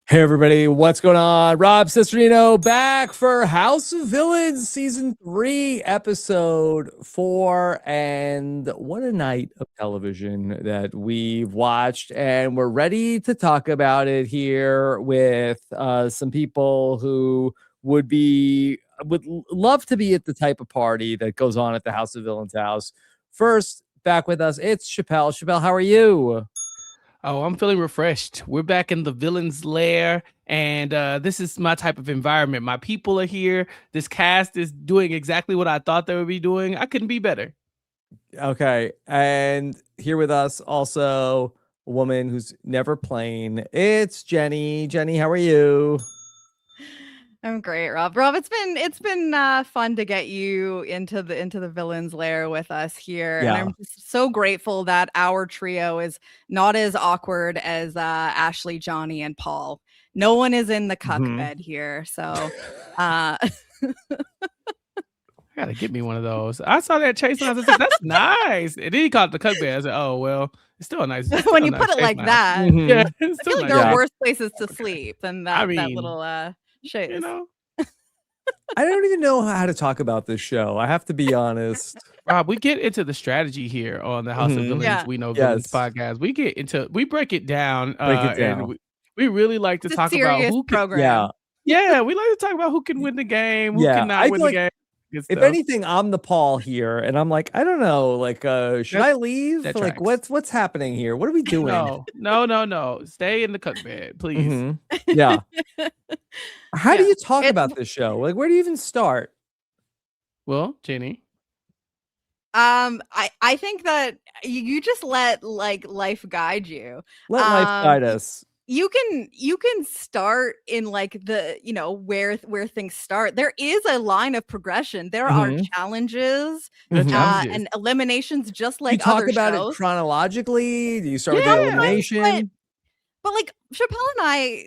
Hey everybody, what's going on? Rob Cesternino back for House of Villains season 3, episode 4, and what a night of television that we've watched, and we're ready to talk about it here with some people who would love to be at the type of party that goes on at the House of Villains house. First, back with us, it's Chappell. Chappell, how are you? Oh, I'm feeling refreshed. We're back in the villain's lair, and this is my type of environment. My people are here. This cast is doing exactly what I thought they would be doing. I couldn't be better. Okay, and here with us also a woman who's never plain. It's Jenny. Jenny, how are you? I'm great, Rob. Rob, it's been fun to get you into the villain's lair with us here, and Yeah. I'm just so grateful that our trio is not as awkward as Ashley, Johnny, and Paul. No one is in the cuck bed here, so Gotta get me one of those. I saw that chase and I was like, that's nice. And then he called it the cook bed. I said, oh well, it's still a nice. when you put it like that, Yeah, I it's feel still like nice. there are worse places to sleep than that, I that mean, little chaise. You know, I don't even know how to talk about this show. I have to be honest. Rob, we get into the strategy here on the House of Villains. Yeah. We know villains Yes. podcast. We break it down. Break it down. And we really like to It's a talk about serious who can. program. Yeah, we like to talk about who can win the game, who Yeah, cannot I win feel the game. Good If stuff. anything, I'm the Paul here, and I'm like, I don't know, like, should I leave? that Like, tracks. what's happening here? What are we doing? No. Stay in the cook bed, please. Mhm. Yeah. How do Yeah. you talk about this show? Like, where do you even start? Well, Jenny. I think that you just let like life guide you. Let life guide us. You can start in like the where things start. There is a line of progression. There are challenges and eliminations, just like you talk other about shows. it chronologically. Do you start with the elimination? But like Chappell and I,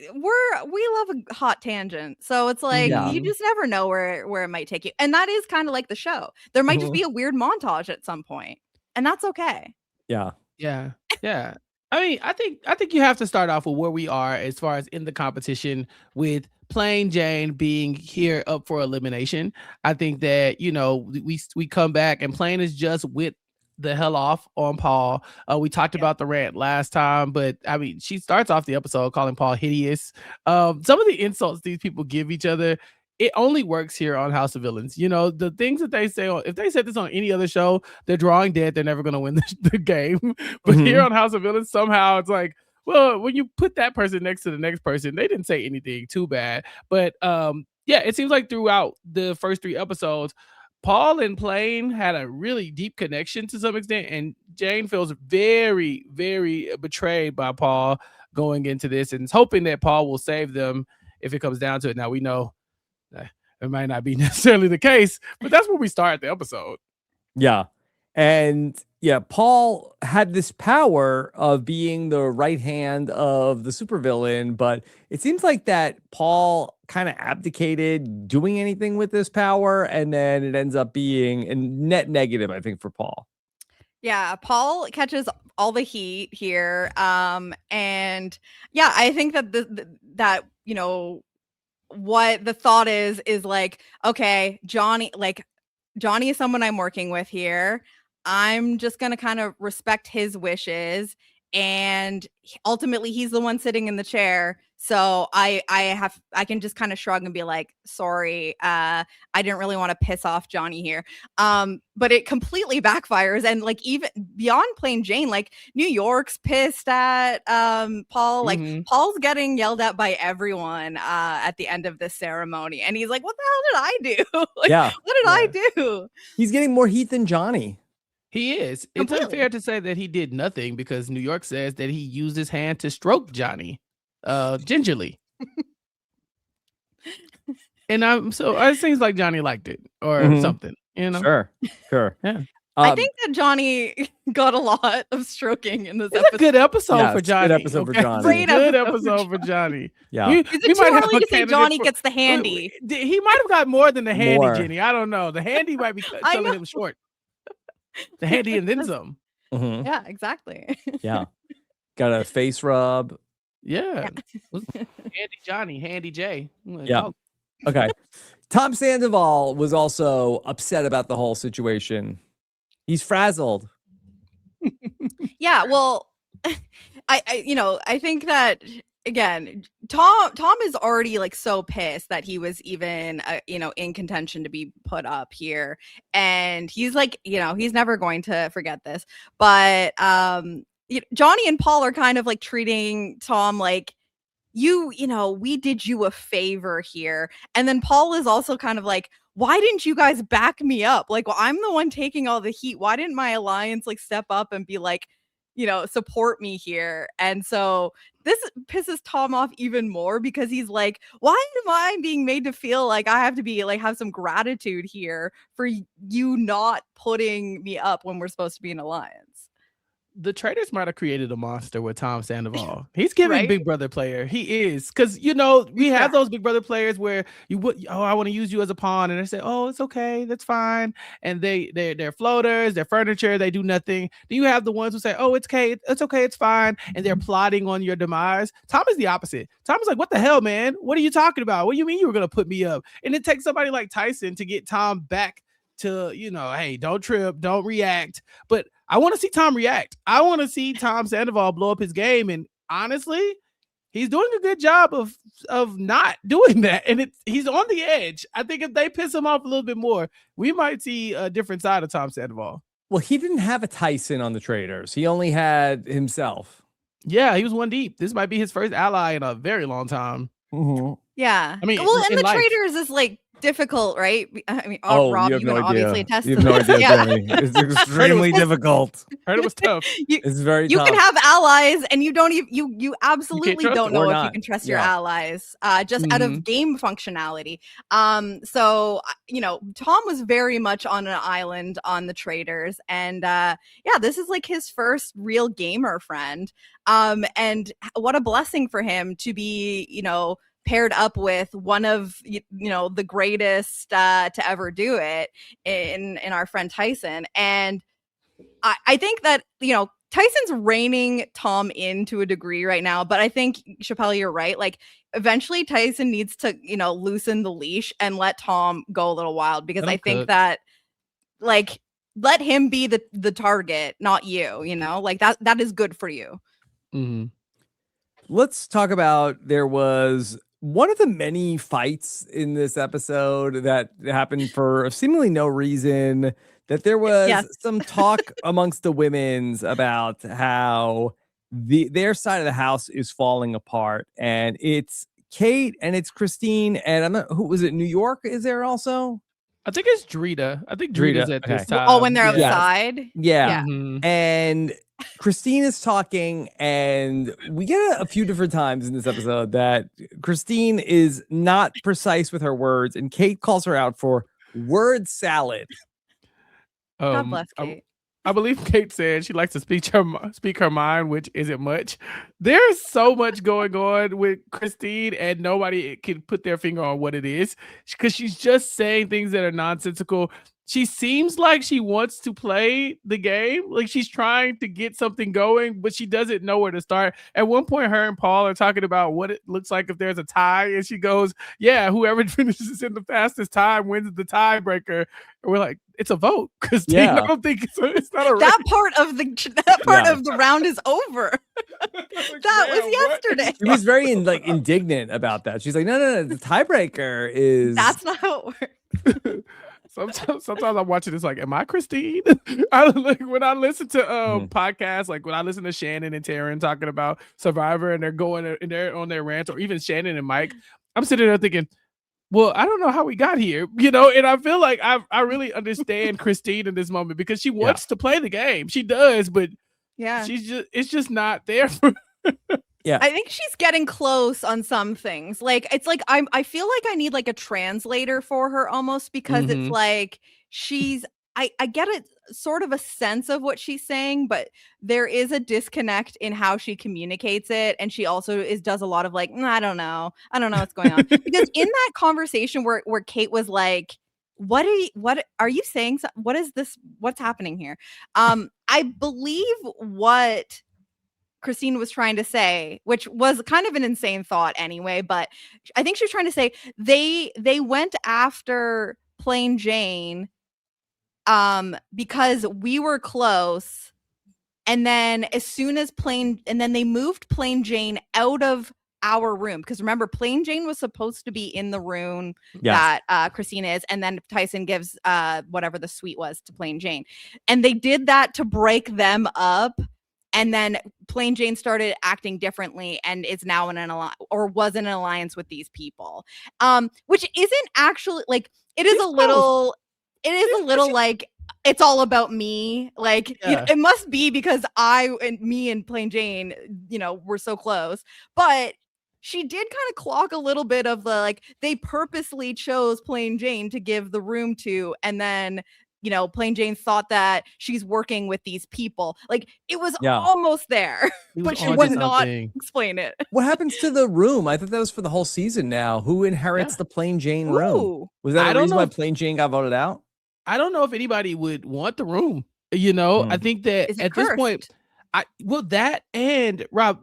we love a hot tangent. So it's like you just never know where it might take you. And that is kind of like the show. There might just be a weird montage at some point. And that's okay. Yeah. I mean, I think you have to start off with where we are as far as in the competition with Plain Jane being here up for elimination. I think that we come back and Plain is just with the hell off on Paul. We talked about the rant last time, but I mean, she starts off the episode calling Paul hideous. Some of the insults these people give each other, it only works here on House of Villains. The things that they say, if they said this on any other show, they're drawing dead. They're never going to win the game. But here on House of Villains, somehow it's like, well, when you put that person next to the next person, they didn't say anything too bad. But it seems like throughout the first 3 episodes, Paul and Plain had a really deep connection to some extent, and Jane feels very, very betrayed by Paul going into this and is hoping that Paul will save them if it comes down to it. Now, we know it might not be necessarily the case, but that's where we start the episode. Yeah. And Paul had this power of being the right hand of the supervillain, but it seems like that Paul kind of abdicated doing anything with this power, and then it ends up being a net negative, I think, for Paul. Yeah, Paul catches all the heat here. And I think that what the thought is like, okay, Johnny is someone I'm working with here. I'm just going to kind of respect his wishes, and ultimately he's the one sitting in the chair. So I can just kind of shrug and be like, sorry, I didn't really want to piss off Johnny here. But it completely backfires. And like, even beyond Plain Jane, like New York's pissed at Paul. Like Paul's getting yelled at by everyone at the end of this ceremony. And he's like, what the hell did I do? What did I do? He's getting more heat than Johnny. He is. Completely. It's unfair to say that he did nothing because New York says that he used his hand to stroke Johnny gingerly. And it seems like Johnny liked it or something, Sure. Yeah. I think that Johnny got a lot of stroking in this It's episode. a good episode for Johnny. Good episode for Johnny. Great Good episode episode for Johnny. Yeah. Is it too early to say Johnny gets the handy? He might have got more than the handy, More. Jenny. I don't know. The handy might be selling him short. The handy and then some. Yeah, exactly. Yeah. Got a face rub. Yeah. Handy Johnny, Handy J. Yeah. Okay. Tom Sandoval was also upset about the whole situation. He's frazzled. Yeah, well, I think that again, Tom is already like so pissed that he was even in contention to be put up here, and he's like, he's never going to forget this. But Johnny and Paul are kind of like treating Tom like, we did you a favor here. And then Paul is also kind of like, why didn't you guys back me up? Like, well, I'm the one taking all the heat. Why didn't my alliance like step up and be like, support me here? And so this pisses Tom off even more, because he's like, why am I being made to feel like I have to be like, have some gratitude here for you not putting me up when we're supposed to be an alliance? The traders might have created a monster with Tom Sandoval. He's giving Right? Big Brother player. He is, because we have those Big Brother players where I want to use you as a pawn, and they say, oh, it's okay, that's fine, and they're floaters, they're furniture, they do nothing. Then you have the ones who say, oh, it's okay, it's fine, and they're plotting on your demise. Tom is the opposite. Tom is like, what the hell, man? What are you talking about? What do you mean you were gonna put me up? And it takes somebody like Tyson to get Tom back to, hey, don't trip, don't react. But I want to see Tom react. I want to see Tom Sandoval blow up his game. And honestly, he's doing a good job of not doing that. And he's on the edge. I think if they piss him off a little bit more, we might see a different side of Tom Sandoval. Well, he didn't have a Tyson on the traders. He only had himself. Yeah, he was one deep. This might be his first ally in a very long time. Mm-hmm. Yeah. I mean, well, and the life. traders is like difficult, right? I mean, you Rob, have you no can idea. obviously attest You to have no this. idea, Danny. It's extremely difficult. Heard it was tough. It's very You tough. can have allies, and you don't even you absolutely trust don't them. know Or if you not. can trust your Yeah. allies, just out of game functionality. So Tom was very much on an island on the traders, and this is like his first real gamer friend. And what a blessing for him to be, paired up with one of the greatest to ever do it in our friend Tyson. And I think that Tyson's reining Tom in to a degree right now, but I think, Chappell, you're right. Like, eventually Tyson needs to loosen the leash and let Tom go a little wild, because I think that, like, let him be the target, not you. Like that is good for you. Mm-hmm. Let's talk about, there was one of the many fights in this episode that happened for seemingly no reason, that there was some talk amongst the women's about how their side of the house is falling apart, and it's Kate and it's Christine, and I'm not, who was it? New York is there also? I think it's Drita. I think Drita's at this time. Oh, when they're outside? Yeah. Mm-hmm. And Christine is talking, and we get a few different times in this episode that Christine is not precise with her words, and Kate calls her out for word salad. God bless Kate. I believe Kate said she likes to speak her mind, which isn't much. There's so much going on with Christine, and nobody can put their finger on what it is, because she's just saying things that are nonsensical. She seems like she wants to play the game, like she's trying to get something going, but she doesn't know where to start. At one point, her and Paul are talking about what it looks like if there's a tie, and she goes, yeah, whoever finishes in the fastest time wins the tiebreaker. And we're like, it's a vote, because I don't think it's not a that part of the round is over. That was yesterday. She was very indignant about that. She's like, no, the tiebreaker is, that's not how it works. Sometimes I'm watching this like, am I Christine? When I listen to podcasts, like when I listen to Shannon and Taryn talking about Survivor, and they're on their rants, or even Shannon and Mike, I'm sitting there thinking, well, I don't know how we got here, and I feel like I really understand Christine in this moment, because she wants to play the game. She does, but it's just not there for Yeah, I think she's getting close on some things. Like, it's like I feel like I need like a translator for her almost, because it's like I get a sort of a sense of what she's saying, but there is a disconnect in how she communicates it, and she also does a lot of like, I don't know what's going on. Because in that conversation where Kate was like, what are you saying? What is this? What's happening here? I believe what Christine was trying to say, which was kind of an insane thought anyway, but I think she was trying to say they went after Plain Jane because we were close, and then as soon as they moved Plain Jane out of our room, because remember, Plain Jane was supposed to be in the room that Christine is, and then Tyson gives whatever the sweet was to Plain Jane, and they did that to break them up. And then Plain Jane started acting differently and is now in an alliance, or was in an alliance with these people, which isn't actually like, it is a little like, it's all about me. Like, you know, it must be because me and Plain Jane, you know, we're so close. But she did kind of clock a little bit of the, like, they purposely chose Plain Jane to give the room to, and then, you know, Plain Jane thought that she's working with these people. Like, it was almost there, but she would not explain it. What happens to the room? I thought that was for the whole season now. Who inherits the Plain Jane room? Was that the reason why Plain Jane got voted out? I don't know if anybody would want the room. You know, I think that at this point, that and Rob,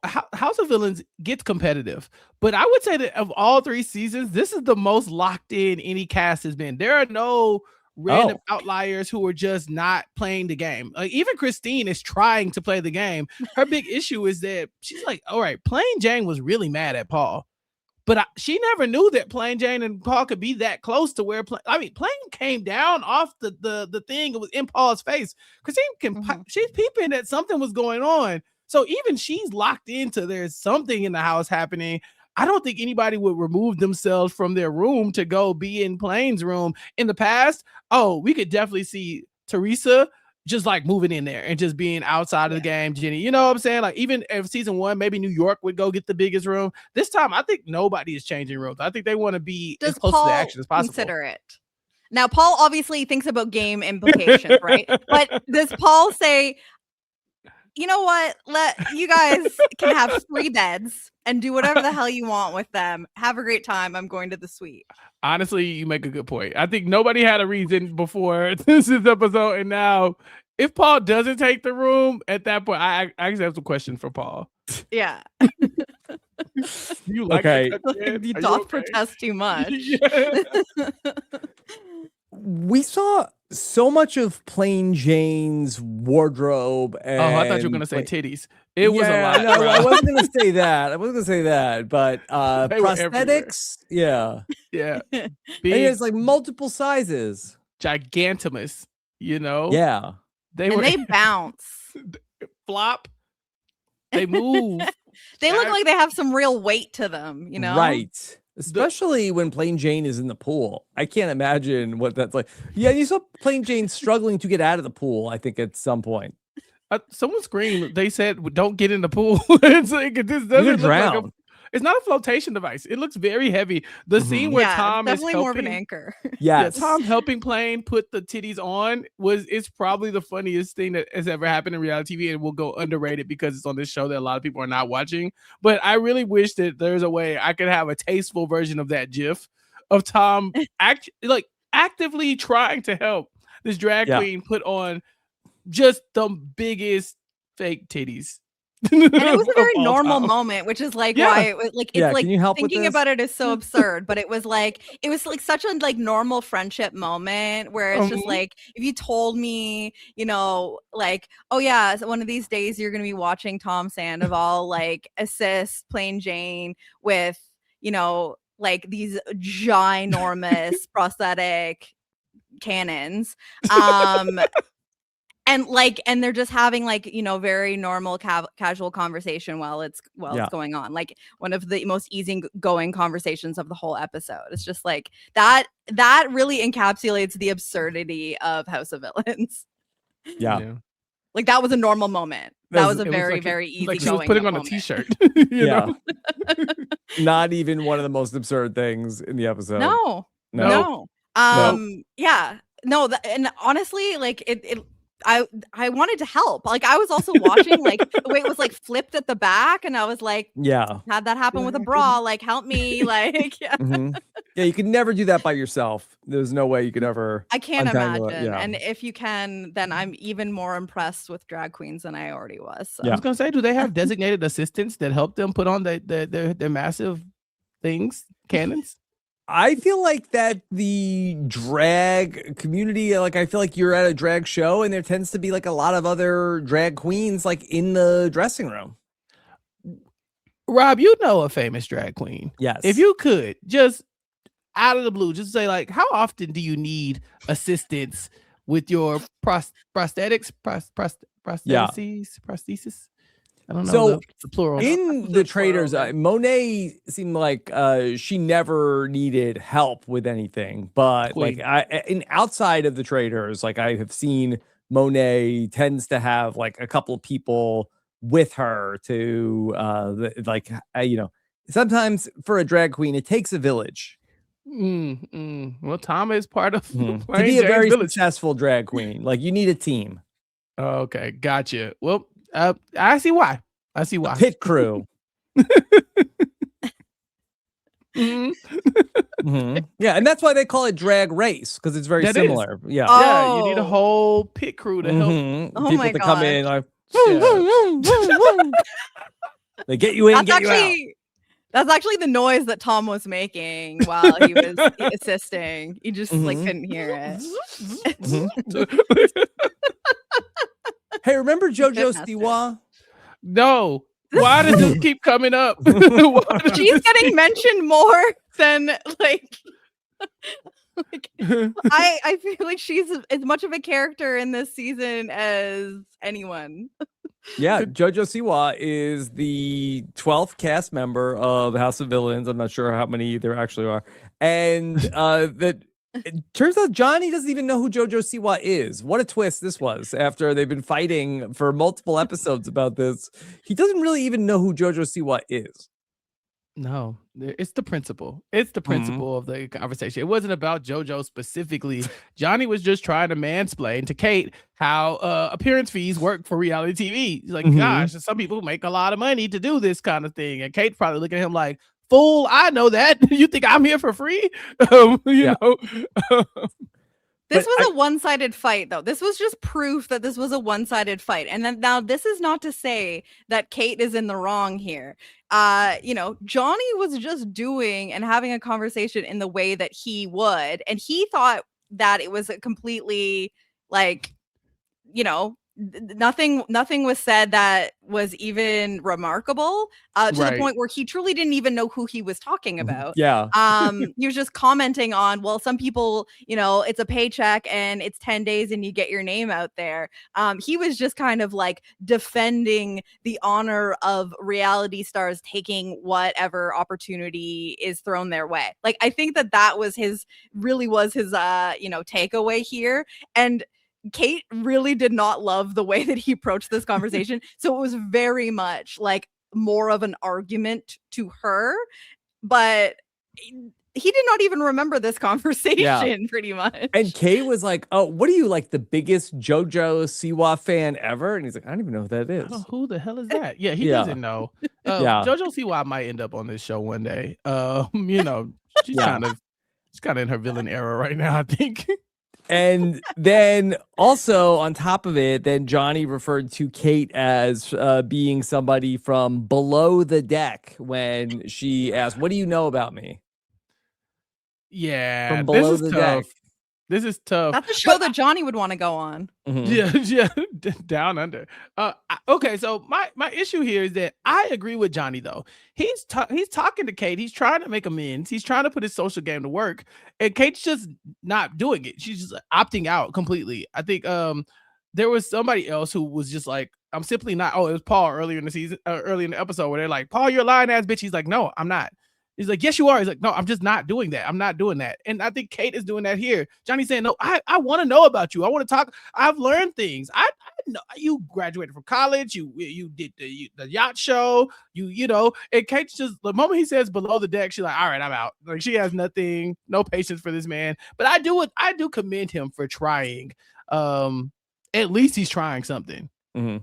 House of Villains gets competitive, but I would say that of all 3 seasons, this is the most locked in any cast has been. There are no random outliers who are just not playing the game. Like, even Christine is trying to play the game. Her big issue is that she's like, all right, Plain Jane was really mad at Paul, but she never knew that Plain Jane and Paul could be that close to where Plain came down off the thing. It was in Paul's face. Christine she's peeping that something was going on. So even she's locked into there's something in the house happening. I don't think anybody would remove themselves from their room to go be in Plain's room. In the past, we could definitely see Teresa just like moving in there and just being outside of the game. Jenny, you know what I'm saying? Like, even if season 1, maybe New York would go get the biggest room. This time, I think nobody is changing rooms. I think they want to be as close to the action as possible. Consider it. Now, Paul obviously thinks about game implications, right? But does Paul say, you know what? You guys can have 3 beds and do whatever the hell you want with them. Have a great time. I'm going to the suite. Honestly, you make a good point. I think nobody had a reason before this episode, and now if Paul doesn't take the room at that point, I actually have some questions for Paul. Yeah. You like you don't protest too much. We saw so much of Plain Jane's wardrobe. And I thought you were going to say titties. It was a lot. No, I wasn't going to say that. But prosthetics, yeah. Big, and it's like multiple sizes. Gigantimous, you know? Yeah. They bounce. Flop. They move. They look like they have some real weight to them, you know? Right. Especially when Plain Jane is in the pool. I can't imagine what that's like. Yeah, you saw Plain Jane struggling to get out of the pool, I think, at some point. Someone screamed. They said, don't get in the pool. It's like, this doesn't look like it's not a flotation device. It looks very heavy. The scene where Tom is definitely more of an anchor. Yes. Tom helping Plain put the titties on it's probably the funniest thing that has ever happened in reality TV, and will go underrated because it's on this show that a lot of people are not watching. But I really wish that there's a way I could have a tasteful version of that GIF of Tom actively trying to help this drag queen put on just the biggest fake titties. And it was a very normal moment, which is like why it was like, it's like thinking about it is so absurd, but it was like such a like normal friendship moment where it's just like, if you told me, you know, like, oh yeah, so one of these days you're gonna be watching Tom Sandoval like assist Plain Jane with, you know, like these ginormous prosthetic cannons. And they're just having like, you know, very normal casual conversation while it's going on. Like one of the most easygoing conversations of the whole episode. It's just like that really encapsulates the absurdity of House of Villains. Yeah. Like that was a normal moment. That was a very, very easy like she was putting on a t-shirt. you know? Not even one of the most absurd things in the episode. No. Yeah. No, and honestly, like it I wanted to help. Like I was also watching like the way it was like flipped at the back, and I was like, Yeah. had that happen with a bra. Like help me. Like yeah. Yeah, you could never do that by yourself. There's no way you could ever I can't untangle it. imagine. Yeah. And if you can, then I'm even more impressed with drag queens than I already was. So. I was gonna say, do they have designated assistants that help them put on their massive things, cannons? I feel like that the drag community, like I feel like you're at a drag show and there tends to be like a lot of other drag queens like in the dressing room. Rob, you know a famous drag queen. Yes. If you could just out of the blue, just say like, how often do you need assistance with your prosthetics, prosthesis? I don't know So the plural. in the traders, Monet seemed like she never needed help with anything, but Queen. like in outside of the traders, like I have seen Monet tends to have like a couple of people with her to sometimes for a drag queen it takes a village. Well, Tom is part of To be a very successful drag queen. Like you need a team. Okay, gotcha. Well, I see why. A pit crew. Yeah, and that's why they call it drag race because it's very similar. Yeah, yeah, you need a whole pit crew to help people to come in. Like, they get you in, get you out. That's actually the noise that Tom was making while he was assisting. You just like couldn't hear it. Hey, remember JoJo Siwa? No. Why does this keep coming up? She's getting mentioned more than like I feel like she's as much of a character in this season as anyone. Yeah, JoJo Siwa is the 12th cast member of House of Villains. I'm not sure how many there actually are. And that it turns out Johnny doesn't even know who JoJo Siwa is. What a twist this was after they've been fighting for multiple episodes about this. He doesn't really even know who JoJo Siwa is. No, it's the principle. It's the principle of the conversation. It wasn't about JoJo specifically. Johnny was just trying to mansplain to Kate how appearance fees work for reality TV. He's like, gosh, some people make a lot of money to do this kind of thing. And Kate's probably looking at him like, fool, I know that. You think I'm here for free? You know. This was a one-sided fight, though. This was just proof that this was a one-sided fight. And then now this is not to say that Kate is in the wrong here. Johnny was just doing and having a conversation in the way that he would. And he thought that it was a completely like, nothing was said that was even remarkable to the point where he truly didn't even know who he was talking about. He was just commenting on, well, some people, it's a paycheck and it's 10 days and you get your name out there. He was just kind of like defending the honor of reality stars taking whatever opportunity is thrown their way. Like I think that was his takeaway here. And Kate really did not love the way that he approached this conversation. So it was very much like more of an argument to her, but he did not even remember this conversation pretty much. And Kate was like, oh, what are you, like the biggest JoJo Siwa fan ever? And he's like, I don't even know who that is. Who the hell is that? Yeah, he doesn't know. JoJo Siwa might end up on this show one day. She's kind of in her villain era right now, I think. And then also on top of it, then Johnny referred to Kate as being somebody from below the deck when she asked, what do you know about me? Yeah, from below the deck. This is tough. That's a show that Johnny would want to go on. Yeah, down under. Okay, so my issue here is that I agree with Johnny though. He's talking to Kate. He's trying to make amends. He's trying to put his social game to work, and Kate's just not doing it. She's just opting out completely. I think there was somebody else who was just like, I'm simply not. Oh, it was Paul earlier in the season, early in the episode where they're like, Paul, you're a lying ass bitch. He's like, no, I'm not. He's like, yes, you are. He's like, no, I'm just not doing that. I'm not doing that. And I think Kate is doing that here. Johnny's saying, no, I want to know about you. I want to talk. I've learned things. I know you graduated from college. You did the yacht show. And Kate's just, the moment he says below the deck, she's like, all right, I'm out. Like she has nothing, no patience for this man. But I do commend him for trying. at least he's trying something. Mm-hmm.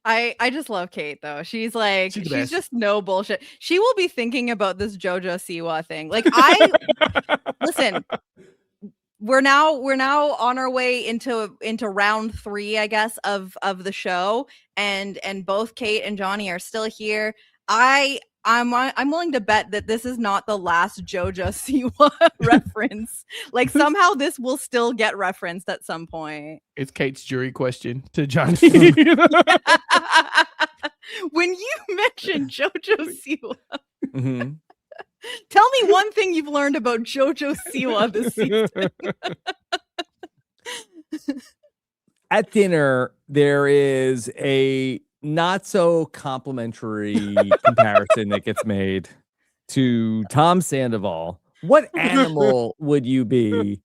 I just love Kate though. She's like, She's the she's best. just no bullshit. She will be thinking about this JoJo Siwa thing. Like listen, we're now on our way into round 3, I guess, of the show, and both Kate and Johnny are still here. I'm willing to bet that this is not the last JoJo Siwa reference. Like somehow this will still get referenced at some point. It's Kate's jury question to Johnny. When you mention JoJo Siwa, Mm-hmm. tell me one thing you've learned about JoJo Siwa this season. At dinner, there is a not so complimentary comparison that gets made to Tom Sandoval. What animal would you be?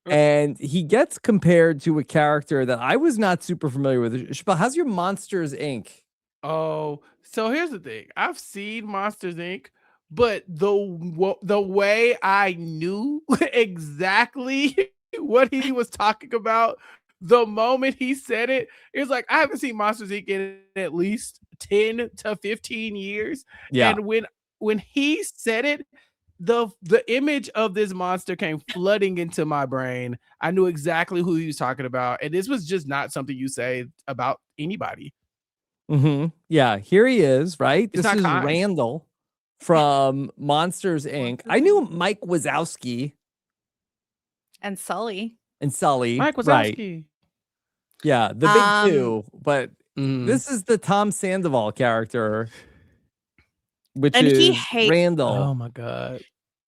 And he gets compared to a character that I was not super familiar with. Chappell, how's your Monsters Inc? Oh, so here's the thing. I've seen Monsters Inc., but the way I knew exactly what he was talking about the moment he said it, it was like, I haven't seen Monsters Inc. in at least 10 to 15 years. Yeah. And when he said it, the image of this monster came flooding into my brain. I knew exactly who he was talking about. And this was just not something you say about anybody. Mm-hmm. Yeah, here he is, right? It's this is kind. Randall from Monsters Inc. I knew Mike Wazowski And Sully. and Sully. Mike right. Wazowski. Yeah, the big two. But Mm. this is the Tom Sandoval character, which And is he hates- Randall. Oh my God.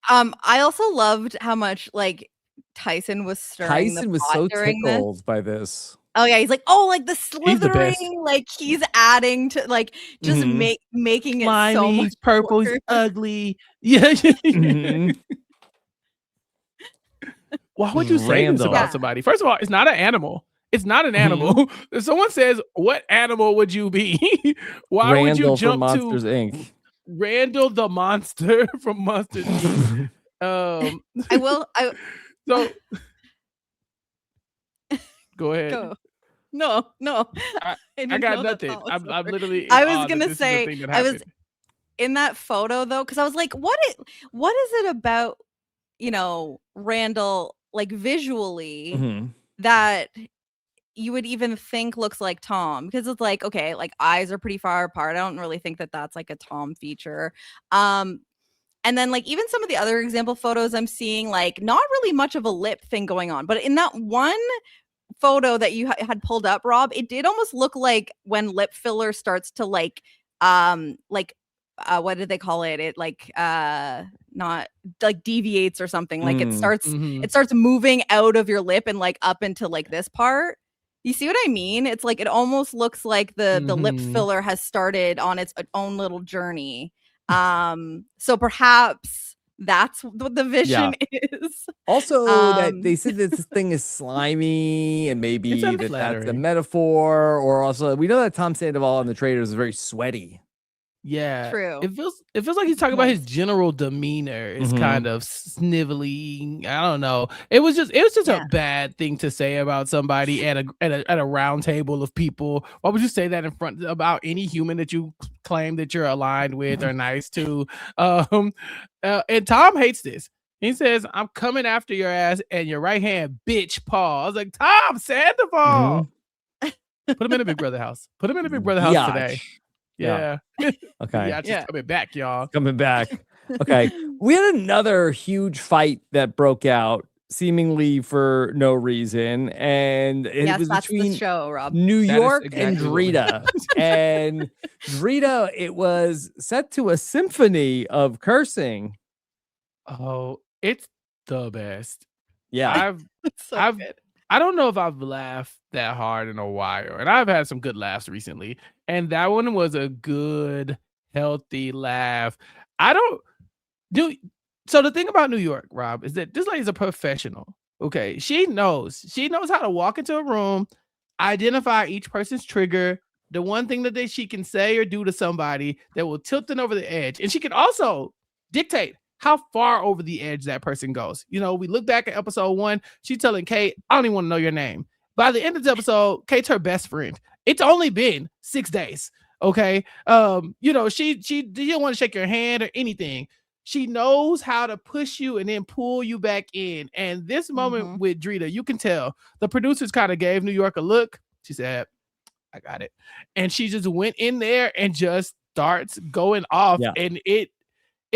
I also loved how much like Tyson was stirring Tyson the was pot so during this. tickled by this. Oh yeah, he's like, oh, like the He's the best. slithering, like he's adding to like just Mhm. making it so Slimy, much he's purple, he's worse. ugly. Yeah. Mhm. Why would you say this Randall. about somebody? First of all, it's not an animal. It's not an animal. If someone says, what animal would you be? Why would Randall you jump from Monsters to Inc. Randall the monster from Monsters Inc? I will So go ahead. go. No. I didn't got know that nothing. thought was I'm over. literally in I awe was that gonna this is the say, thing that I was happened. in that photo though, because I was like, what is it about, Randall, like visually Mhm. that you would even think looks like Tom? Because it's like, okay, like eyes are pretty far apart. I don't really think that that's like a Tom feature. And then like even some of the other example photos I'm seeing, like not really much of a lip thing going on, but in that one photo that you had pulled up, Rob, it did almost look like when lip filler starts to what did they call it? It like not like deviates or something. Like it starts moving out of your lip and like up into like this part. You see what I mean? It's like it almost looks like the lip filler has started on its own little journey. So perhaps that's what the vision is. Also, that they said that this thing is slimy, and maybe It's that's a unflattering. metaphor, or also we know that Tom Sandoval in the Traders is very sweaty. Yeah, True. It feels like he's talking about his general demeanor is kind of snivelly. I don't know. It was just a bad thing to say about somebody at a round table of people. Why would you say that in front about any human that you claim that you're aligned with or nice to? And Tom hates this. He says, "I'm coming after your ass and your right hand, bitch, paw." I was like, Tom Sandoval. Put him in a Big Brother house. Put him in a Big Brother house today. Yeah. Okay. Yeah, just coming back, y'all. Coming back. Okay. We had another huge fight that broke out seemingly for no reason. And it was that's between the show, Rob. New That is York exactly and what we- Drita. And Drita, it was set to a symphony of cursing. Oh, it's the best. Yeah. I don't know if I've laughed that hard in a while, and I've had some good laughs recently, and that one was a good, healthy laugh. So the thing about New York, Rob, is that this lady's a professional. Okay, she knows how to walk into a room, identify each person's trigger, the one thing that she can say or do to somebody that will tilt them over the edge, and she can also dictate how far over the edge that person goes. You know, we look back at episode 1, she's telling Kate, I don't even want to know your name. By the end of the episode, Kate's her best friend. It's only been 6 days. Okay. You know, she didn't want to shake your hand or anything. She knows how to push you and then pull you back in. And this moment with Drita, you can tell the producers kind of gave New York a look. She said, I got it. And she just went in there and just starts going off. Yeah. And it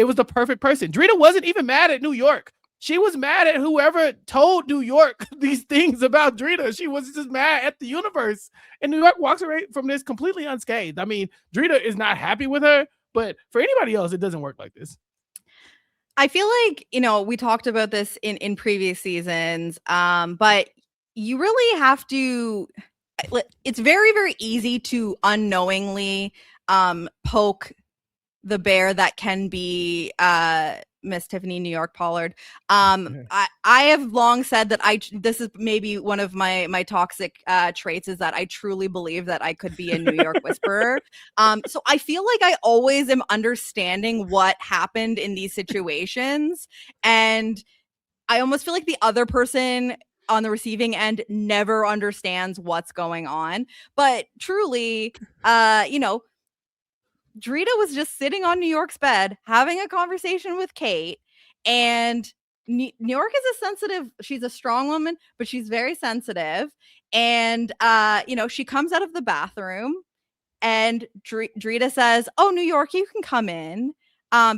was the perfect person. Drita wasn't even mad at New York. She was mad at whoever told New York these things about Drita. She was just mad at the universe. And New York walks away from this completely unscathed. I mean, Drita is not happy with her, but for anybody else, it doesn't work like this. I feel like, you know, we talked about this in previous seasons, but you really have to, it's very, very easy to unknowingly poke the bear that can be Miss Tiffany New York Pollard. I have long said that this is maybe one of my toxic traits, is that I truly believe that I could be a New York whisperer. So I feel like I always am understanding what happened in these situations, and I almost feel like the other person on the receiving end never understands what's going on. But truly, you know, Drita was just sitting on New York's bed having a conversation with Kate, and New York is she's a strong woman, but she's very sensitive. And you know, she comes out of the bathroom and Drita says, "Oh, New York, you can come in."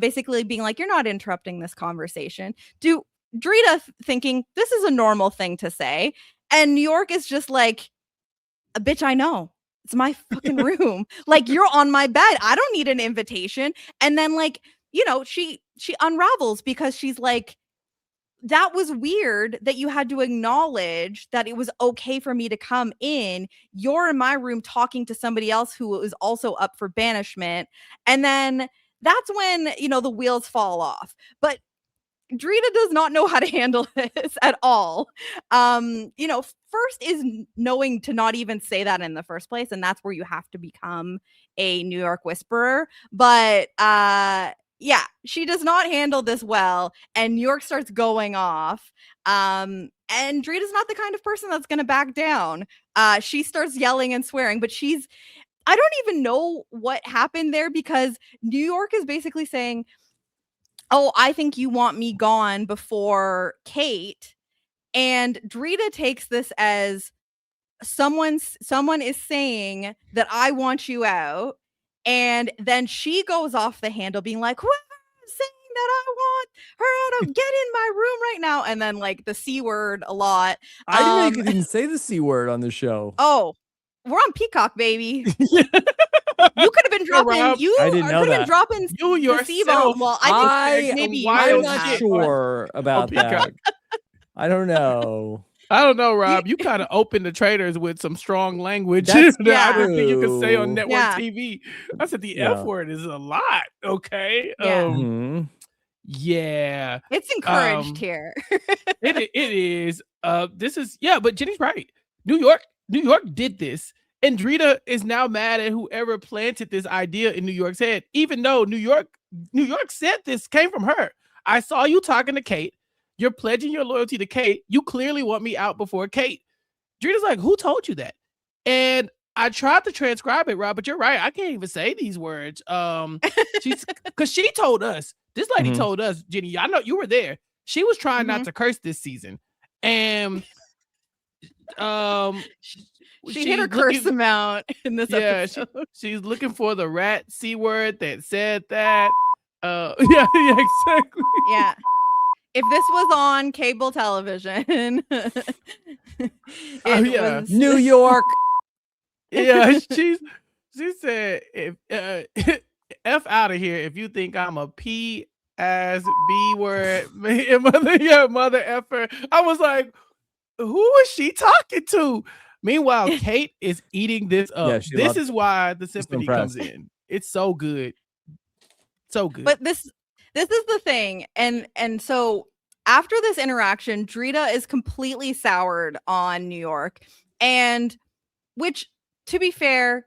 Basically being like, "You're not interrupting this conversation." Drita thinking this is a normal thing to say, and New York is just like, "Bitch, I know. It's my fucking room. Like, you're on my bed. I don't need an invitation." And then, like, you know, she unravels because she's like, that was weird that you had to acknowledge that it was okay for me to come in. You're in my room talking to somebody else who is also up for banishment. And then that's when, you know, the wheels fall off. But Drita does not know how to handle this at all. You know, first is knowing to not even say that in the first place, and that's where you have to become a New York whisperer. But yeah, she does not handle this well, and New York starts going off. And Drita's not the kind of person that's going to back down. She starts yelling and swearing, but I don't even know what happened there, because New York is basically saying, "Oh, I think you want me gone before Kate." And Drita takes this as someone is saying that I want you out. And then she goes off the handle being like, "Whoever's saying that I want her out, get in my room right now." And then, like, the C word a lot. I didn't know you could even say the C word on the show. Oh, we're on Peacock, baby. You could have been dropping. I didn't know could have been that. dropping You the C-bomb. Well, I think maybe I'm wild not shit sure about that. I don't know. I don't know, Rob. You kind of opened the traders with some strong language That's that I don't think you can say on true. network Yeah. TV. I said the Yeah. F word is a lot. Okay. Yeah. Mhm. Yeah. It's encouraged here. It is. This is, yeah, but Jenny's right. New York did this. And Drita is now mad at whoever planted this idea in New York's head, even though New York said this came from her. I saw you talking to Kate. You're pledging your loyalty to Kate. You clearly want me out before Kate. Drita's like, who told you that? And I tried to transcribe it, Rob, but you're right. I can't even say these words. Because she told us. This lady told us, Jenny, I know you were there. She was trying not to curse this season. And she hit her curse amount in this episode. She's looking for the rat C word that said that. Yeah, exactly. Yeah. If this was on cable television, was... New York. Yeah, she said, if F out of here if you think I'm a P as B word mother effer. I was like, who is she talking to? Meanwhile, Kate is eating this up. Yeah, this is why the symphony comes in. It's so good. So good. But this is the thing. And so after this interaction, Drita is completely soured on New York. And which, to be fair,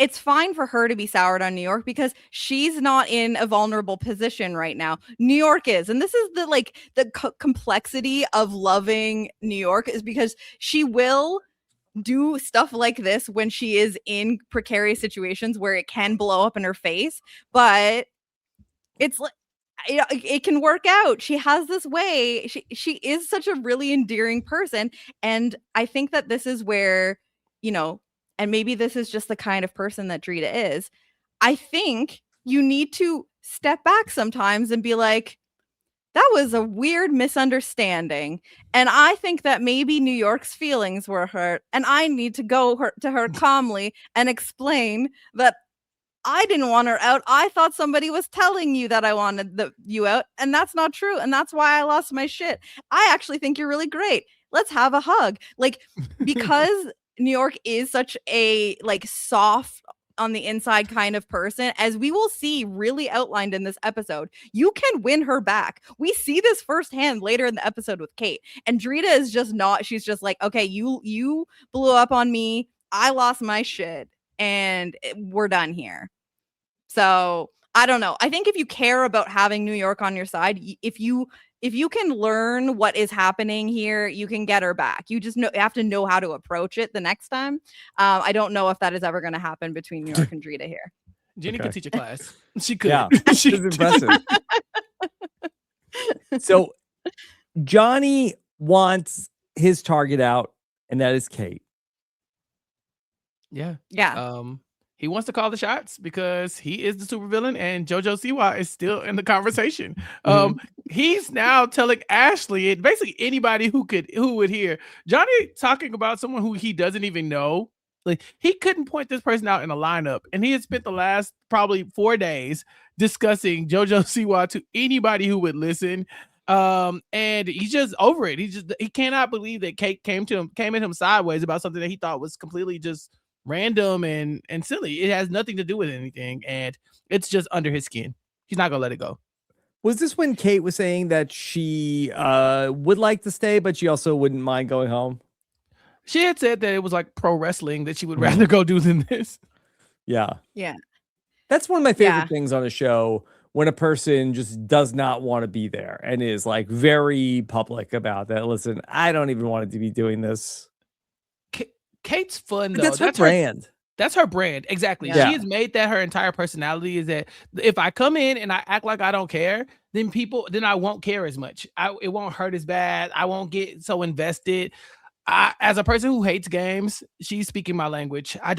it's fine for her to be soured on New York because she's not in a vulnerable position right now. New York is, and this is the complexity of loving New York, is because she will do stuff like this when she is in precarious situations where it can blow up in her face, but it's like, it can work out. She has this way. She is such a really endearing person, and I think that this is where, and maybe this is just the kind of person that Drita is. I think you need to step back sometimes and be like, that was a weird misunderstanding. And I think that maybe New York's feelings were hurt. And I need to go to her calmly and explain that I didn't want her out. I thought somebody was telling you that I wanted you out. And that's not true. And that's why I lost my shit. I actually think you're really great. Let's have a hug. Like, because New York is such a soft on the inside kind of person, as we will see really outlined in this episode, you can win her back. We see this firsthand later in the episode with Kate, and Drita is just not, she's just like, okay, you blew up on me, I lost my shit, and we're done here. So I don't know. I think if you care about having New York on your side, if you can learn what is happening here, you can get her back. You just have to know how to approach it the next time. I don't know if that is ever going to happen between New York and Drita here. Jenny could teach a class. She could. Yeah, She's impressive. So Johnny wants his target out, and that is Kate. Yeah. Yeah. He wants to call the shots because he is the supervillain, and JoJo Siwa is still in the conversation. He's now telling Ashley and basically anybody who would hear Johnny talking about someone who he doesn't even know. Like, he couldn't point this person out in a lineup, and he had spent the last probably 4 days discussing JoJo Siwa to anybody who would listen. And he's just over it. He cannot believe that Kate came at him sideways about something that he thought was completely just random and silly. It has nothing to do with anything, and it's just under his skin. He's not gonna let it go. Was this when Kate was saying that she would like to stay, but she also wouldn't mind going home? She had said that it was like pro wrestling that she would rather go do than this. Yeah. Yeah. That's one of my favorite things on a show, when a person just does not want to be there and is like very public about that. Listen, I don't even want to be doing this. Kate's fun, though. That's her brand. That's her brand. Exactly. Yeah. She has made that her entire personality, is that if I come in and I act like I don't care, then I won't care as much. It won't hurt as bad. I won't get so invested. As a person who hates games, she's speaking my language. I'm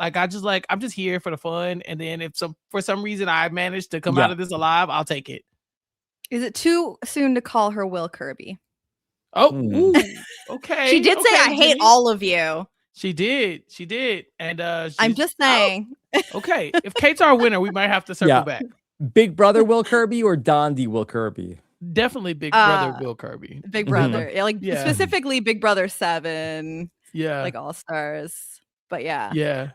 just here for the fun. And then for some reason I managed to come out of this alive, I'll take it. Is it too soon to call her Will Kirby? Oh, ooh, okay. She did say, I hate all of you. She did. And I'm just saying. Okay. If Kate's our winner, we might have to circle back. Big Brother Will Kirby or Dondi Will Kirby? Definitely Big Brother Will Kirby. Big Brother. Specifically Big Brother 7. Yeah. Like All Stars. But yeah. Yeah.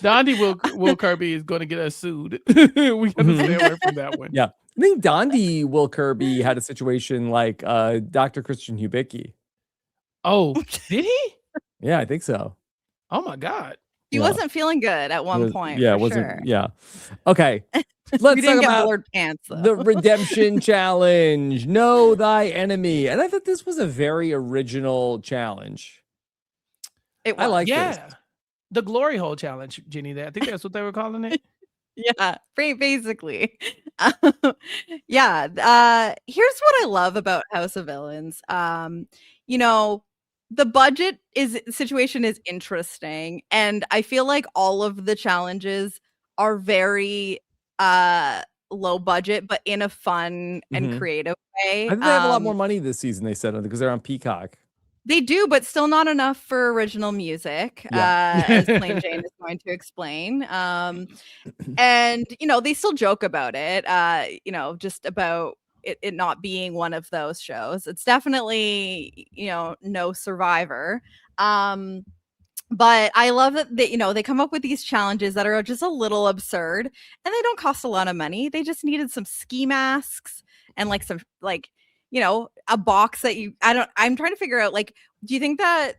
Dondi Will Kirby is going to get us sued. We got to stay away from that one. Yeah. I think Dondi Will Kirby had a situation like Dr. Christian Hubicki. Oh, did he? Yeah, I think so. Oh my God. He wasn't feeling good at one point. Yeah, Yeah. Okay. Let's talk about board pants, though. The redemption challenge. Know thy enemy. And I thought this was a very original challenge. I like this. The glory hole challenge, Jenny. I think that's what they were calling it. Yeah, basically. Here's what I love about House of Villains. The budget situation is interesting, and I feel like all of the challenges are very low budget, but in a fun and creative way. I think they have a lot more money this season, they said, because they're on Peacock. They do, but still not enough for original music, as Plain Jane is going to explain. And, they still joke about it, just about it not being one of those shows. It's definitely, no Survivor. But I love that they come up with these challenges that are just a little absurd, and they don't cost a lot of money. They just needed some ski masks and a box that I'm trying to figure out, do you think that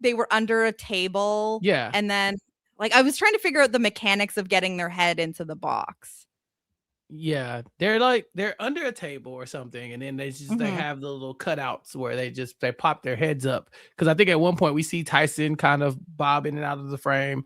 they were under a table. Yeah. And then like I was trying to figure out the mechanics of getting their head into the box. Yeah, they're under a table or something, and then they Mhm. have the little cutouts where they pop their heads up. Because I think at one point we see Tyson kind of bob in and out of the frame.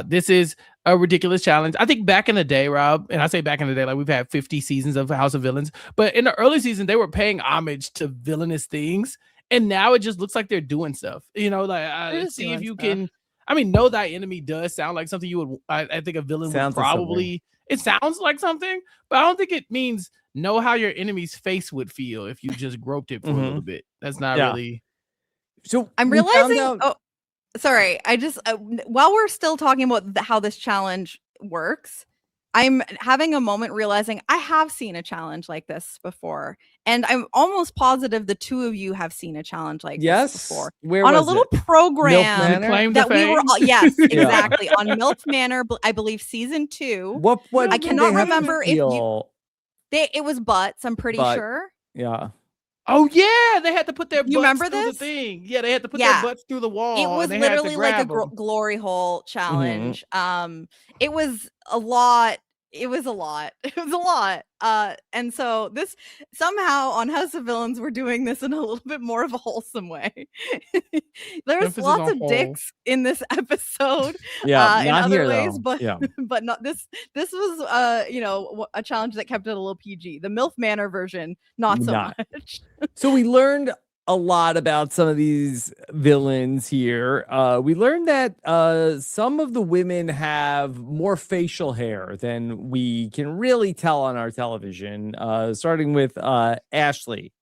This is a ridiculous challenge. I think back in the day, Rob, and I say back in the day, like we've had 50 seasons of House of Villains, but in the early season they were paying homage to villainous things, and now it just looks like they're doing stuff. You know, They're like just see if doing you stuff. can. I mean, know thy enemy does sound like something you would. I think a villain Sounds would like something. probably. It sounds like something, but I don't think it means know how your enemy's face would feel if you just groped it for a Mhm. little bit. That's not Yeah. really. So I'm we found realizing out- oh sorry, I just while we're still talking about how this challenge works, I'm having a moment realizing I have seen a challenge like this before, and I'm almost positive the two of you have seen a challenge like yes. this before Where on was a little it? program Manor? Claim to that we were fame. yes, Yeah. exactly on MILF Manor, I believe season 2. What I did cannot they have to remember if you feel? it was butts, I'm pretty But- sure. Yeah. Oh yeah, they had to put their You butts remember through this? the thing. Yeah, they had to put their Yeah. butts through the wall. It was and they had to literally like a grab 'em. glory hole challenge. It was a lot. It was a lot. It was a lot. And so this somehow on House of Villains, we're doing this in a little bit more of a wholesome way. There was Emphasis lots on of whole. dicks in this episode. Yeah. In Not other here ways, though. but Yeah. but not this. This was a challenge that kept it a little PG. The MILF Manor version, not so Not. much. So we learned a lot about some of these villains here. We learned that some of the women have more facial hair than we can really tell on our television, starting with Ashley.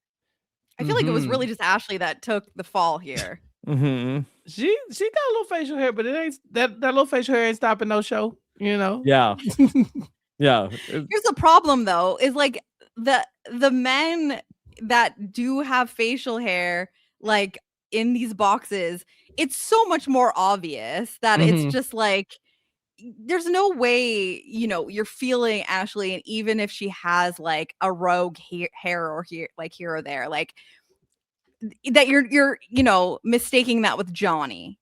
I feel like it was Mhm. really just Ashley that took the fall here. Mm-hmm. She got a little facial hair, but it ain't that little facial hair ain't stopping no show. You know. Yeah. Yeah. Here's the problem though, is like the men that do have facial hair like in these boxes, it's so much more obvious that it's Mhm. just like there's no way, you're feeling Ashley, and even if she has like a rogue hair or here or there, like that you're mistaking that with Johnny.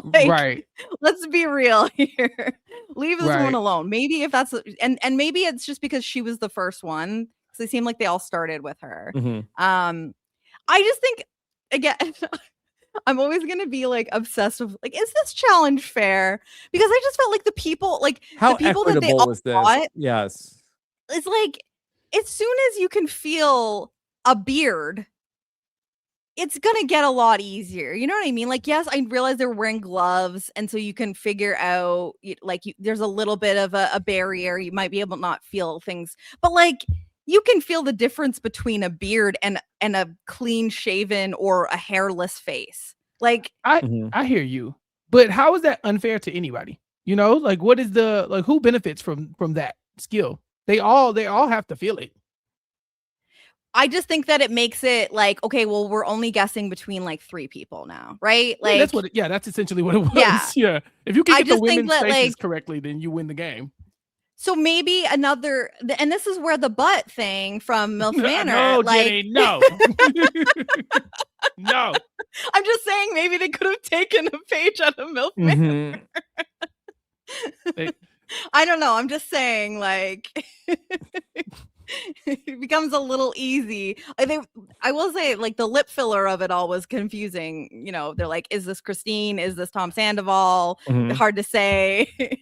Like, Right. let's be real here. Leave this woman Right. alone. Maybe if that's and maybe it's just because she was the first one, because they seem like they all started with her. Mhm. I just think again, I'm always gonna be like obsessed with like, is this challenge fair? Because I just felt like the people How that they equitable all was this? bought, Yes. it's like as soon as you can feel a beard, it's gonna get a lot easier. You know what I mean? Like, yes, I realize they're wearing gloves, and so you can figure out there's a little bit of a barrier. You might be able to not feel things, but like you can feel the difference between a beard and a clean shaven or a hairless face. Like, Mhm. I hear you, but how is that unfair to anybody? You know, like what is who benefits from that skill? They all have to feel it. I just think that it makes it like, okay, well, we're only guessing between like 3 people now, right? I mean, Like, that's essentially what it was. Yeah. Yeah. If you can I get the just think women's that, faces like- correctly, then you win the game. so maybe another, and this is where the butt thing from MILF Manor, No, like, Jenny, no. No. I'm just saying maybe they could have taken a page out of MILF Manor. Mhm. I don't know. I'm just saying, like, it becomes a little easy. I will say, like, the lip filler of it all was confusing. They're like, is this Christine? Is this Tom Sandoval? Mhm. Hard to say.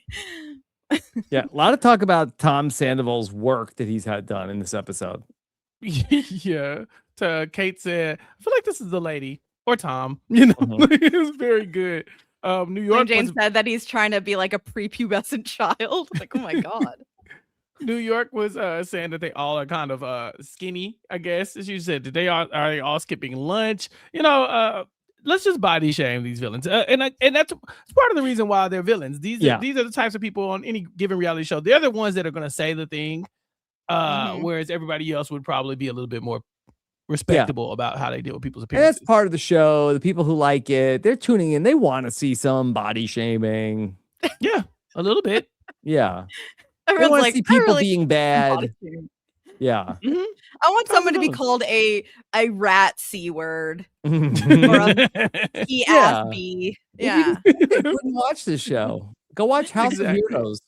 Yeah. A lot of talk about Tom Sandoval's work that he's had done in this episode. Yeah. Kate said, I feel like this is the lady or Tom. You know, it was very good. New York James was, said that he's trying to be like a prepubescent child. Like, oh my God. New York was saying that they all are kind of skinny, I guess. As you said, are they all skipping lunch? Let's just body shame these villains. And that's part of the reason why they're villains. These are the types of people on any given reality show. They're the ones that are going to say the thing, whereas everybody else would probably be a little bit more respectable about how they deal with people's And appearances. that's part of the show. The people who like it, they're tuning in. They want to see some body shaming. Yeah, a little bit. Yeah. They Everyone's want to like, see "I people really being body bad. shaming." Yeah. Mhm. I want How's someone it to be going? called a rat C word or Yeah. a he ass B. If you Yeah. wouldn't watch this show, go watch House of Exactly. Heroes.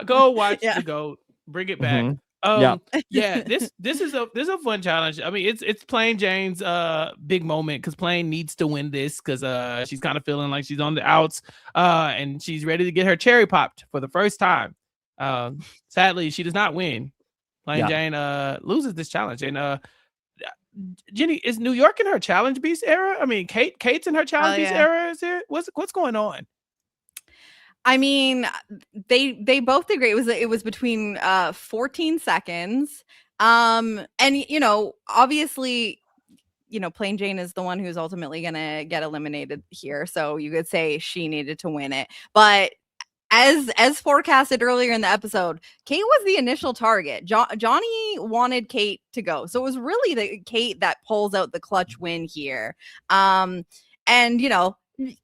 Go watch Yeah. the GOAT. Bring it back. Mhm. Yeah. Yeah, this is a fun challenge. I mean, it's Plain Jane's big moment because Plain needs to win this because she's kind of feeling like she's on the outs and she's ready to get her cherry popped for the first time. Sadly, she does not win. Plain Yeah. Jane loses this challenge. And Jenny, is New York in her challenge beast era? I mean, Kate's in her challenge beast yeah. era. Is there what's going on? I mean, they both agree. It was between 14 seconds. And obviously, Plain Jane is the one who's ultimately gonna get eliminated here. So you could say she needed to win it. But as forecasted earlier in the episode, Kate was the initial target. Johnny wanted Kate to go. So it was really the Kate that pulls out the clutch win here. And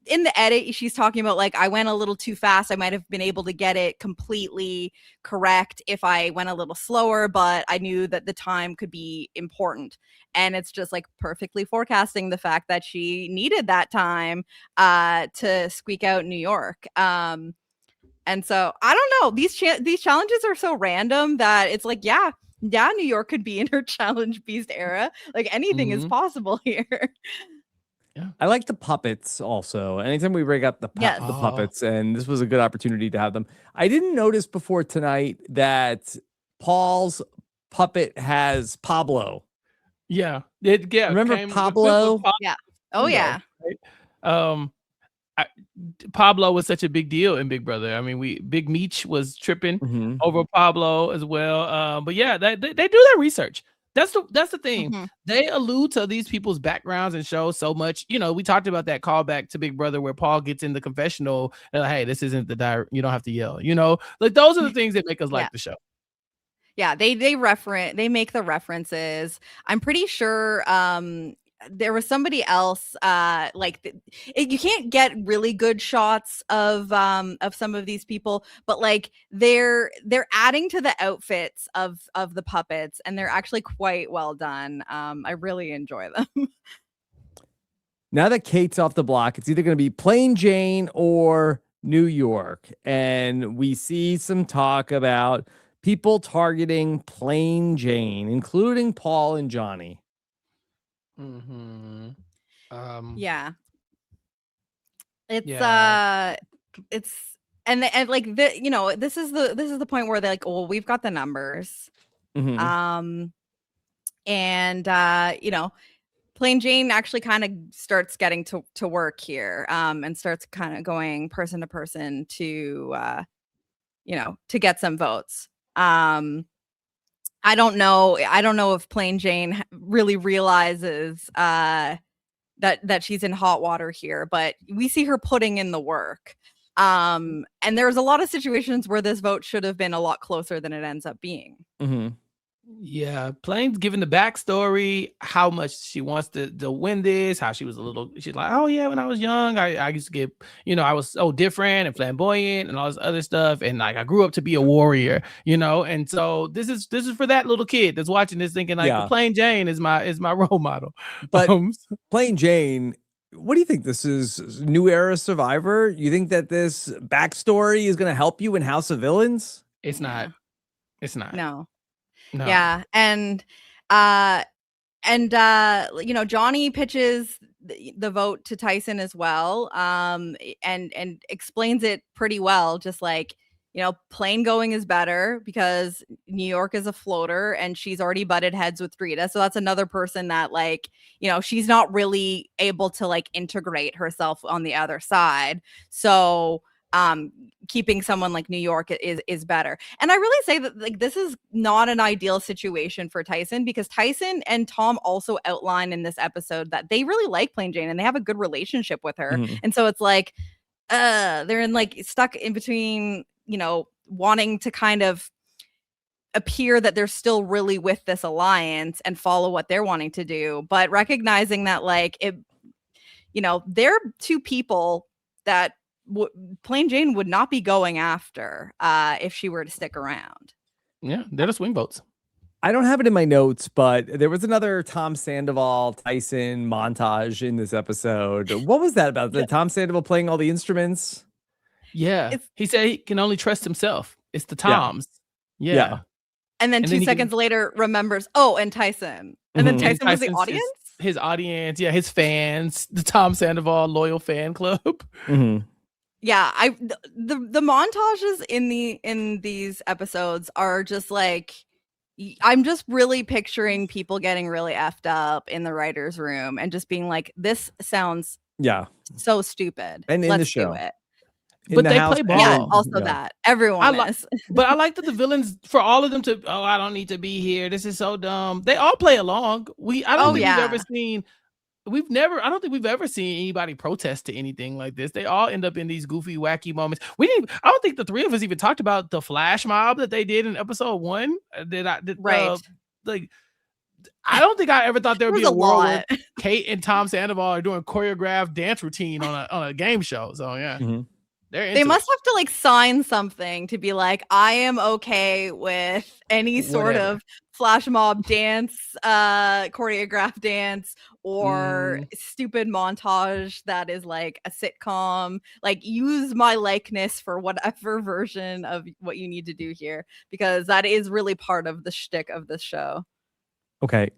in the edit, she's talking about like, I went a little too fast. I might have been able to get it completely correct if I went a little slower, but I knew that the time could be important. And it's just like perfectly forecasting the fact that she needed that time to squeak out New York. And so I don't know. These challenges are so random that it's like, yeah, New York could be in her challenge beast era. Like anything is possible here. Yeah. I like the puppets also. Anytime we bring up the Yes. puppets, and this was a good opportunity to have them. I didn't notice before tonight that Paul's puppet has Pablo. Yeah. Yeah. Remember came with Pablo? Yeah. Oh yeah. Right? Pablo was such a big deal in Big Brother. I mean, Big Meech was tripping Mhm. over Pablo as well. But yeah, they do their research. That's the thing. Mhm. They allude to these people's backgrounds and show so much. We talked about that callback to Big Brother where Paul gets in the confessional and like, hey, this isn't the diary. You don't have to yell. Like those are the things that make us like the show. Yeah, they make the references. I'm pretty sure there was somebody else you can't get really good shots of some of these people, but like they're adding to the outfits of the puppets and they're actually quite well done. I really enjoy them. Now that Kate's off the block, it's either going to be Plain Jane or New York. And we see some talk about people targeting Plain Jane, including Paul and Johnny. Mm-hmm. Yeah. It's Yeah. it's and this is the point where they're like, oh, we've got the numbers. Mhm. And Plain Jane actually kind of starts getting to work here, and starts kind of going person to person to get some votes. I don't know if Plain Jane really realizes that she's in hot water here, but we see her putting in the work. And there's a lot of situations where this vote should have been a lot closer than it ends up being. Mhm. Yeah, Plain's giving the backstory, how much she wants to win this, how she's like, oh yeah, when I was young, I used to get, I was so different and flamboyant and all this other stuff. And like, I grew up to be a warrior, and so this is for that little kid that's watching this thinking like, Yeah. Plain Jane is my role model. But Plain Jane, what do you think? This is new era Survivor? You think that this backstory is going to help you in House of Villains? It's not. It's not. No. No. Yeah. And Johnny pitches the vote to Tyson as well, and explains it pretty well, just like, plain going is better because New York is a floater and she's already butted heads with Drita. So that's another person that like, she's not really able to like integrate herself on the other side. So keeping someone like New York is better. And I really say that like this is not an ideal situation for Tyson, because Tyson and Tom also outline in this episode that they really like Plain Jane and they have a good relationship with her. Mhm. And so it's like they're in like stuck in between, wanting to kind of appear that they're still really with this alliance and follow what they're wanting to do, but recognizing that like they're two people that Plain Jane would not be going after if she were to stick around. Yeah, they're the swing votes. I don't have it in my notes, but there was another Tom Sandoval Tyson montage in this episode. What was that about? The Tom Sandoval playing all the instruments? Yeah. He said he can only trust himself. It's the Toms. Yeah. And then 2 seconds later remembers, oh, and Tyson. And then Tyson was the audience? His audience, yeah, his fans, the Tom Sandoval loyal fan club. Yeah, the montages in these episodes are just like, I'm just really picturing people getting really effed up in the writer's room and just being like, this sounds so stupid. And in the show. Do it. But they play ball. Yeah, also that. Everyone is. But I like that the villains, for all of them to, I don't need to be here. This is so dumb. They all play along. I don't think we've ever seen anybody protest to anything like this. They all end up in these goofy, wacky moments. I don't think the three of us even talked about the flash mob that they did in episode 1. Like, I don't think I ever thought there would be a world where Kate and Tom Sandoval are doing choreographed dance routine on a game show. So yeah. They must have to like sign something to be like, I am okay with any sort of flash mob dance, choreographed dance, or stupid montage that is like a sitcom. Like, use my likeness for whatever version of what you need to do here, because that is really part of the shtick of this show. Okay,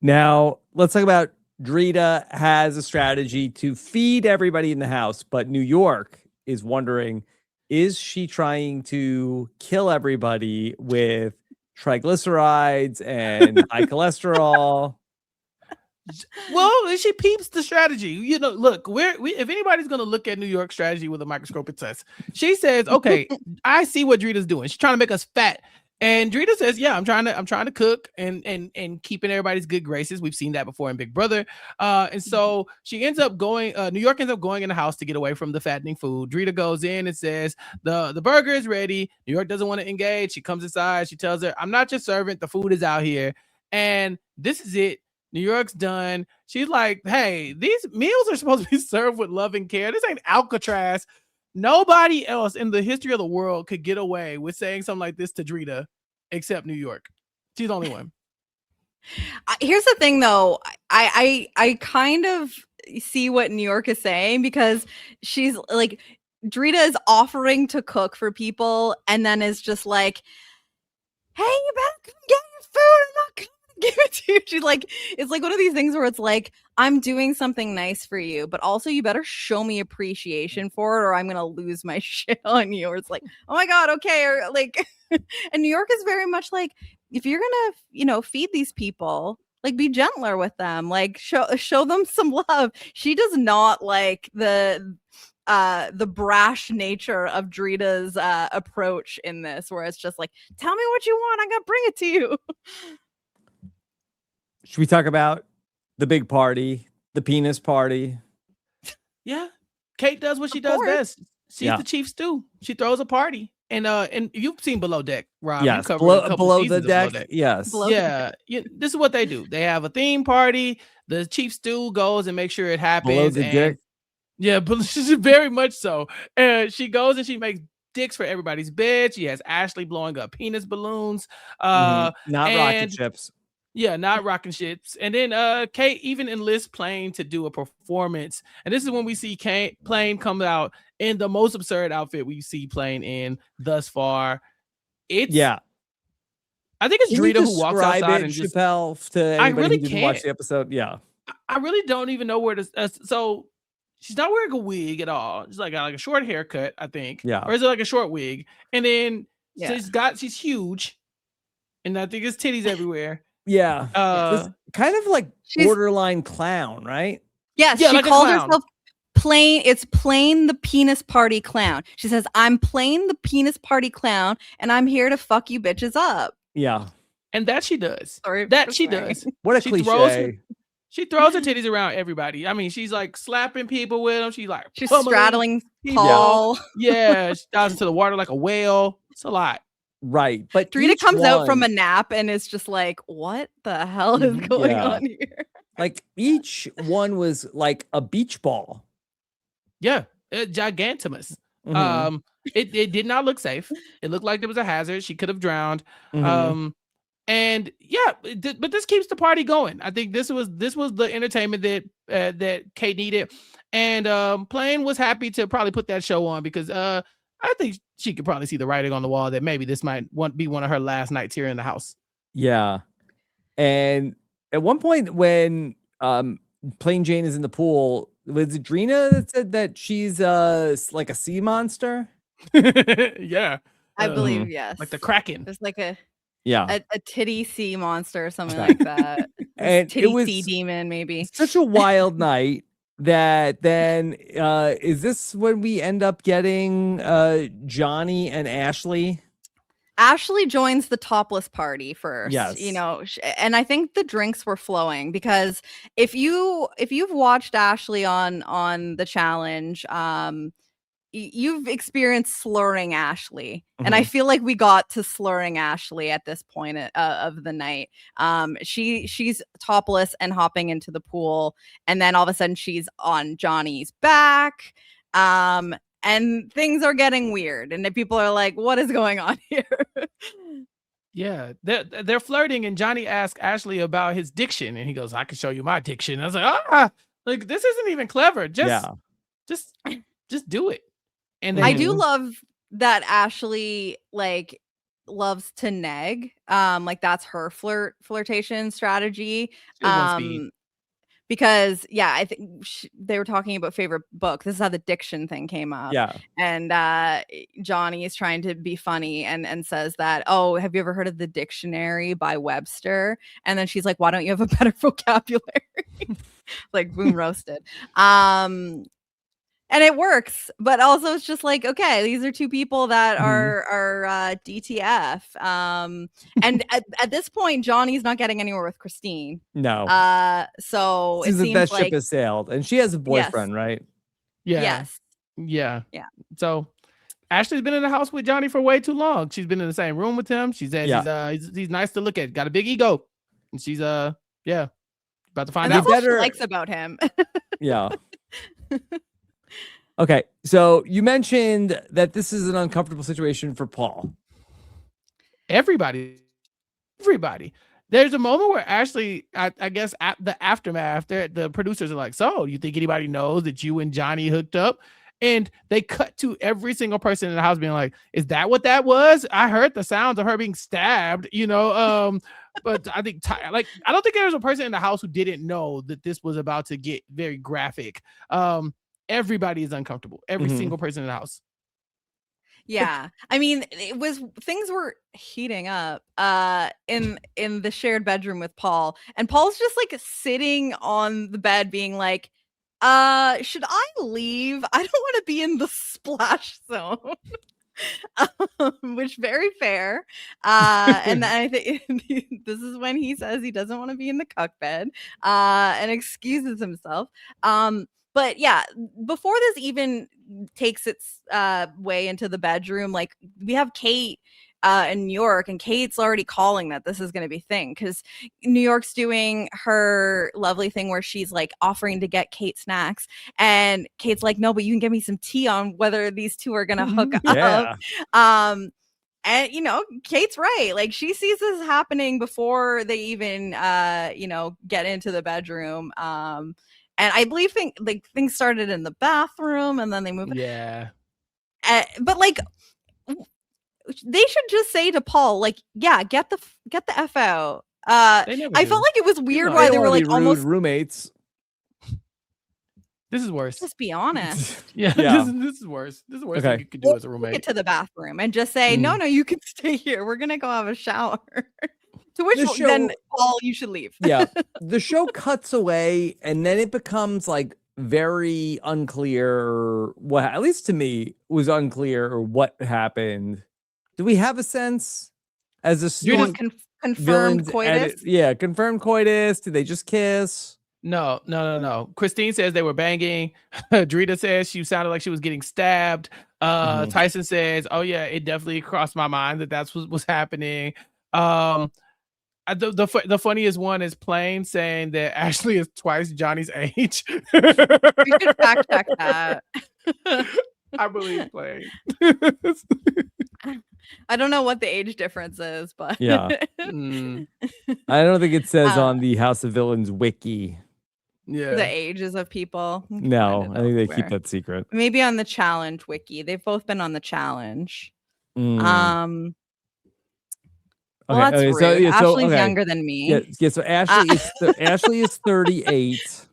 now let's talk about Drita has a strategy to feed everybody in the house, but New York is wondering, is she trying to kill everybody with triglycerides and high cholesterol? Well, she peeps the strategy. You know, look, if anybody's going to look at New York strategy with a microscope, it says, she says, okay, I see what Drita's doing. She's trying to make us fat. And Drita says, yeah, I'm trying to cook and keeping everybody's good graces. We've seen that before in Big Brother. And so she ends up going, New York ends up going in the house to get away from the fattening food. Drita goes in and says, the burger is ready. New York doesn't want to engage. She comes inside. She tells her, I'm not your servant. The food is out here. And this is it. New York's done. She's like, hey, these meals are supposed to be served with love and care. This ain't Alcatraz. Nobody else in the history of the world could get away with saying something like this to Drita except New York. She's the only one. Here's the thing, though. I kind of see what New York is saying, because she's like, Drita is offering to cook for people and then is just like, hey, you better come get your food. I'm not coming to give it to you. She's like, it's like one of these things where it's like, I'm doing something nice for you, but also you better show me appreciation for it, or I'm gonna lose my shit on you. Or it's like, oh my god, okay, or like, and New York is very much like, if you're gonna, feed these people, like, be gentler with them, like show them some love. She does not like the brash nature of Drita's approach in this, where it's just like, tell me what you want, I'm gonna bring it to you. Should we talk about the big party, the penis party? Yeah, Kate does what she does best. She's the chief stew. She throws a party, and you've seen Below Deck, Rob. Yes, below the deck. Yes, this is what they do. They have a theme party. The chief stew goes and makes sure it happens. Below the deck. Yeah, but she's very much so. And she goes and she makes dicks for everybody's bed. She has Ashley blowing up penis balloons. Not rocket ships. Yeah, not rocking ships. And then Kate even enlists Plane to do a performance. And this is when we see Plane come out in the most absurd outfit we see Plane in thus far. I think it's Drita who walks outside and just Chappell to anybody who didn't watch the episode. Yeah. I really don't even know where to so she's not wearing a wig at all. She's like a short haircut, I think. Yeah. Or is it like a short wig? And then she's huge. And I think it's titties everywhere. Yeah. Kind of like borderline clown, right? Yes, she like called herself Plane. It's Plane the penis party clown. She says, I'm Plane the penis party clown, and I'm here to fuck you bitches up. Yeah. And that she does. Sorry, she does. What a cliche. She throws her titties around everybody. I mean, she's like slapping people with them. She's straddling Paul. Yeah, she dives into the water like a whale. It's a lot. Right. But Drita comes out from a nap and is just like, what the hell is going on here? Like, each one was like a beach ball. Yeah. Gigantimous. It did not look safe. It looked like there was a hazard. She could have drowned. And yeah, but this keeps the party going. I think this was the entertainment that Kate needed, and Plain was happy to probably put that show on because I think she could probably see the writing on the wall that maybe this might be one of her last nights here in the house. Yeah, and at one point when Plain Jane is in the pool, was it Drita that said that she's like a sea monster? Yeah, I believe yes, like the Kraken. There's like a titty sea monster or something like that. And titty it was sea demon, maybe. such a wild night that then is this when we end up getting Johnny and Ashley? Ashley joins the topless party first. Yes. You know, and I think the drinks were flowing because if you've watched Ashley on the challenge, you've experienced slurring Ashley, and I feel like we got to slurring Ashley at this point of the night. She's topless and hopping into the pool, and then all of a sudden she's on Johnny's back. And things are getting weird, and the people are like, "What is going on here?" Yeah, they're flirting, and Johnny asks Ashley about his diction, and he goes, "I can show you my diction." I was like, like this isn't even clever. Just do it. And then, I do love that Ashley like loves to neg. Like that's her flirtation strategy. Because I think they were talking about favorite book. This is how the diction thing came up. Yeah. And Johnny is trying to be funny and says that, "Oh, have you ever heard of the dictionary by Webster?" And then she's like, "Why don't you have a better vocabulary?" Like boom, roasted. And it works, but also it's just like, okay, these are two people that are DTF. And at this point, Johnny's not getting anywhere with Christine. No. So it seems that like ship has sailed, and she has a boyfriend, right? Yeah. Yes. Yeah. So Ashley's been in the house with Johnny for way too long. She's been in the same room with him. She said he's nice to look at. Got a big ego, and she's about to find out. out. That's what she likes about him. Yeah. Okay, so you mentioned that this is an uncomfortable situation for Paul. Everybody. There's a moment where Ashley, I guess, at the aftermath, the producers are like, "So, you think anybody knows that you and Johnny hooked up?" And they cut to every single person in the house being like, "Is that what that was? I heard the sounds of her being stabbed." But I think I don't think there was a person in the house who didn't know that this was about to get very graphic. Everybody is uncomfortable. Every single person in the house. Yeah. I mean, things were heating up in the shared bedroom with Paul, and Paul's just like sitting on the bed being like, should I leave? I don't want to be in the splash zone. Which very fair. And I think this is when he says he doesn't want to be in the cuck bed and excuses himself. But yeah, before this even takes its way into the bedroom, like we have Kate in New York, and Kate's already calling that this is going to be a thing because New York's doing her lovely thing where she's like offering to get Kate snacks, and Kate's like, "No, but you can give me some tea on whether these two are going to hook up." And Kate's right. Like she sees this happening before they even get into the bedroom. And I believe things started in the bathroom, and then they moved. Yeah. But like, they should just say to Paul, like, "Yeah, get the F out." I felt like it was weird why they were like almost roommates. This is worse. Just be honest. Yeah. This is worse. This is worse thing you could do as a roommate. Get to the bathroom and just say, "No, you can stay here. We're gonna go have a shower." To which then, Paul, you should leave. Yeah. The show cuts away, and then it becomes like very unclear what, at least to me, was unclear what happened. Do we have a sense as a student? Confirmed coitus? Confirmed coitus. Did they just kiss? No. Christine says they were banging. Drita says she sounded like she was getting stabbed. Tyson says, "Oh yeah, it definitely crossed my mind that that's what was happening." The funniest one is Plain saying that Ashley is twice Johnny's age. We should fact check that. I believe Plain. I don't know what the age difference is, but Yeah. Mm, I don't think it says Uh, on the House of Villains wiki. the yeah. ages of people. You can find No, it I think they keep elsewhere. that secret. Maybe on the challenge wiki. They've both been on the challenge. Mm. Well, Okay. that's Okay. So rude. yeah. So Ashley's okay. younger than Yeah. me. Yeah. So Ashley is 38,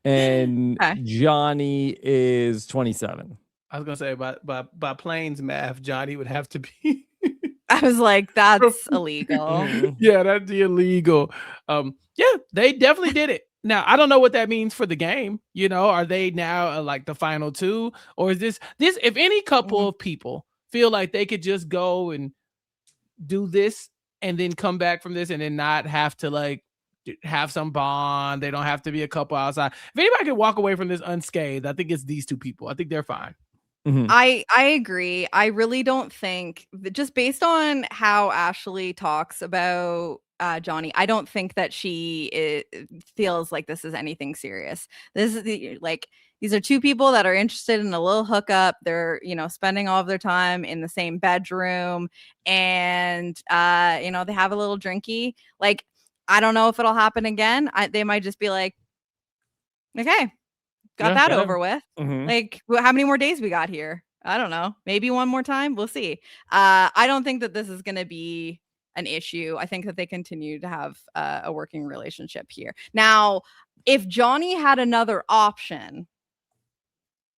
and Okay. Johnny is 27. I was gonna say by Plains math, Johnny would have to be. I was like, that's illegal. Mhm. Yeah, that'd be illegal. Yeah, they definitely did it. Now I don't know what that means for the game. You know, are they now like the final two, or is this? If any couple Mhm. of people feel like they could just go and do this and then come back from this and then not have to like have some bond, they don't have to be a couple outside. If anybody can walk away from this unscathed, I think it's these two people. I think they're fine. Mhm. I agree. I really don't think just based on how Ashley talks about Johnny, I don't think that she feels like this is anything serious. This is like these are two people that are interested in a little hookup. They're, spending all of their time in the same bedroom and they have a little drinky. Like I don't know if it'll happen again. They might just be like, "Okay, got Yeah, that whatever. over with." Mhm. Like, how many more days we got here? I don't know. Maybe one more time. We'll see. I don't think that this is going to be an issue. I think that they continue to have a working relationship here. Now, if Johnny had another option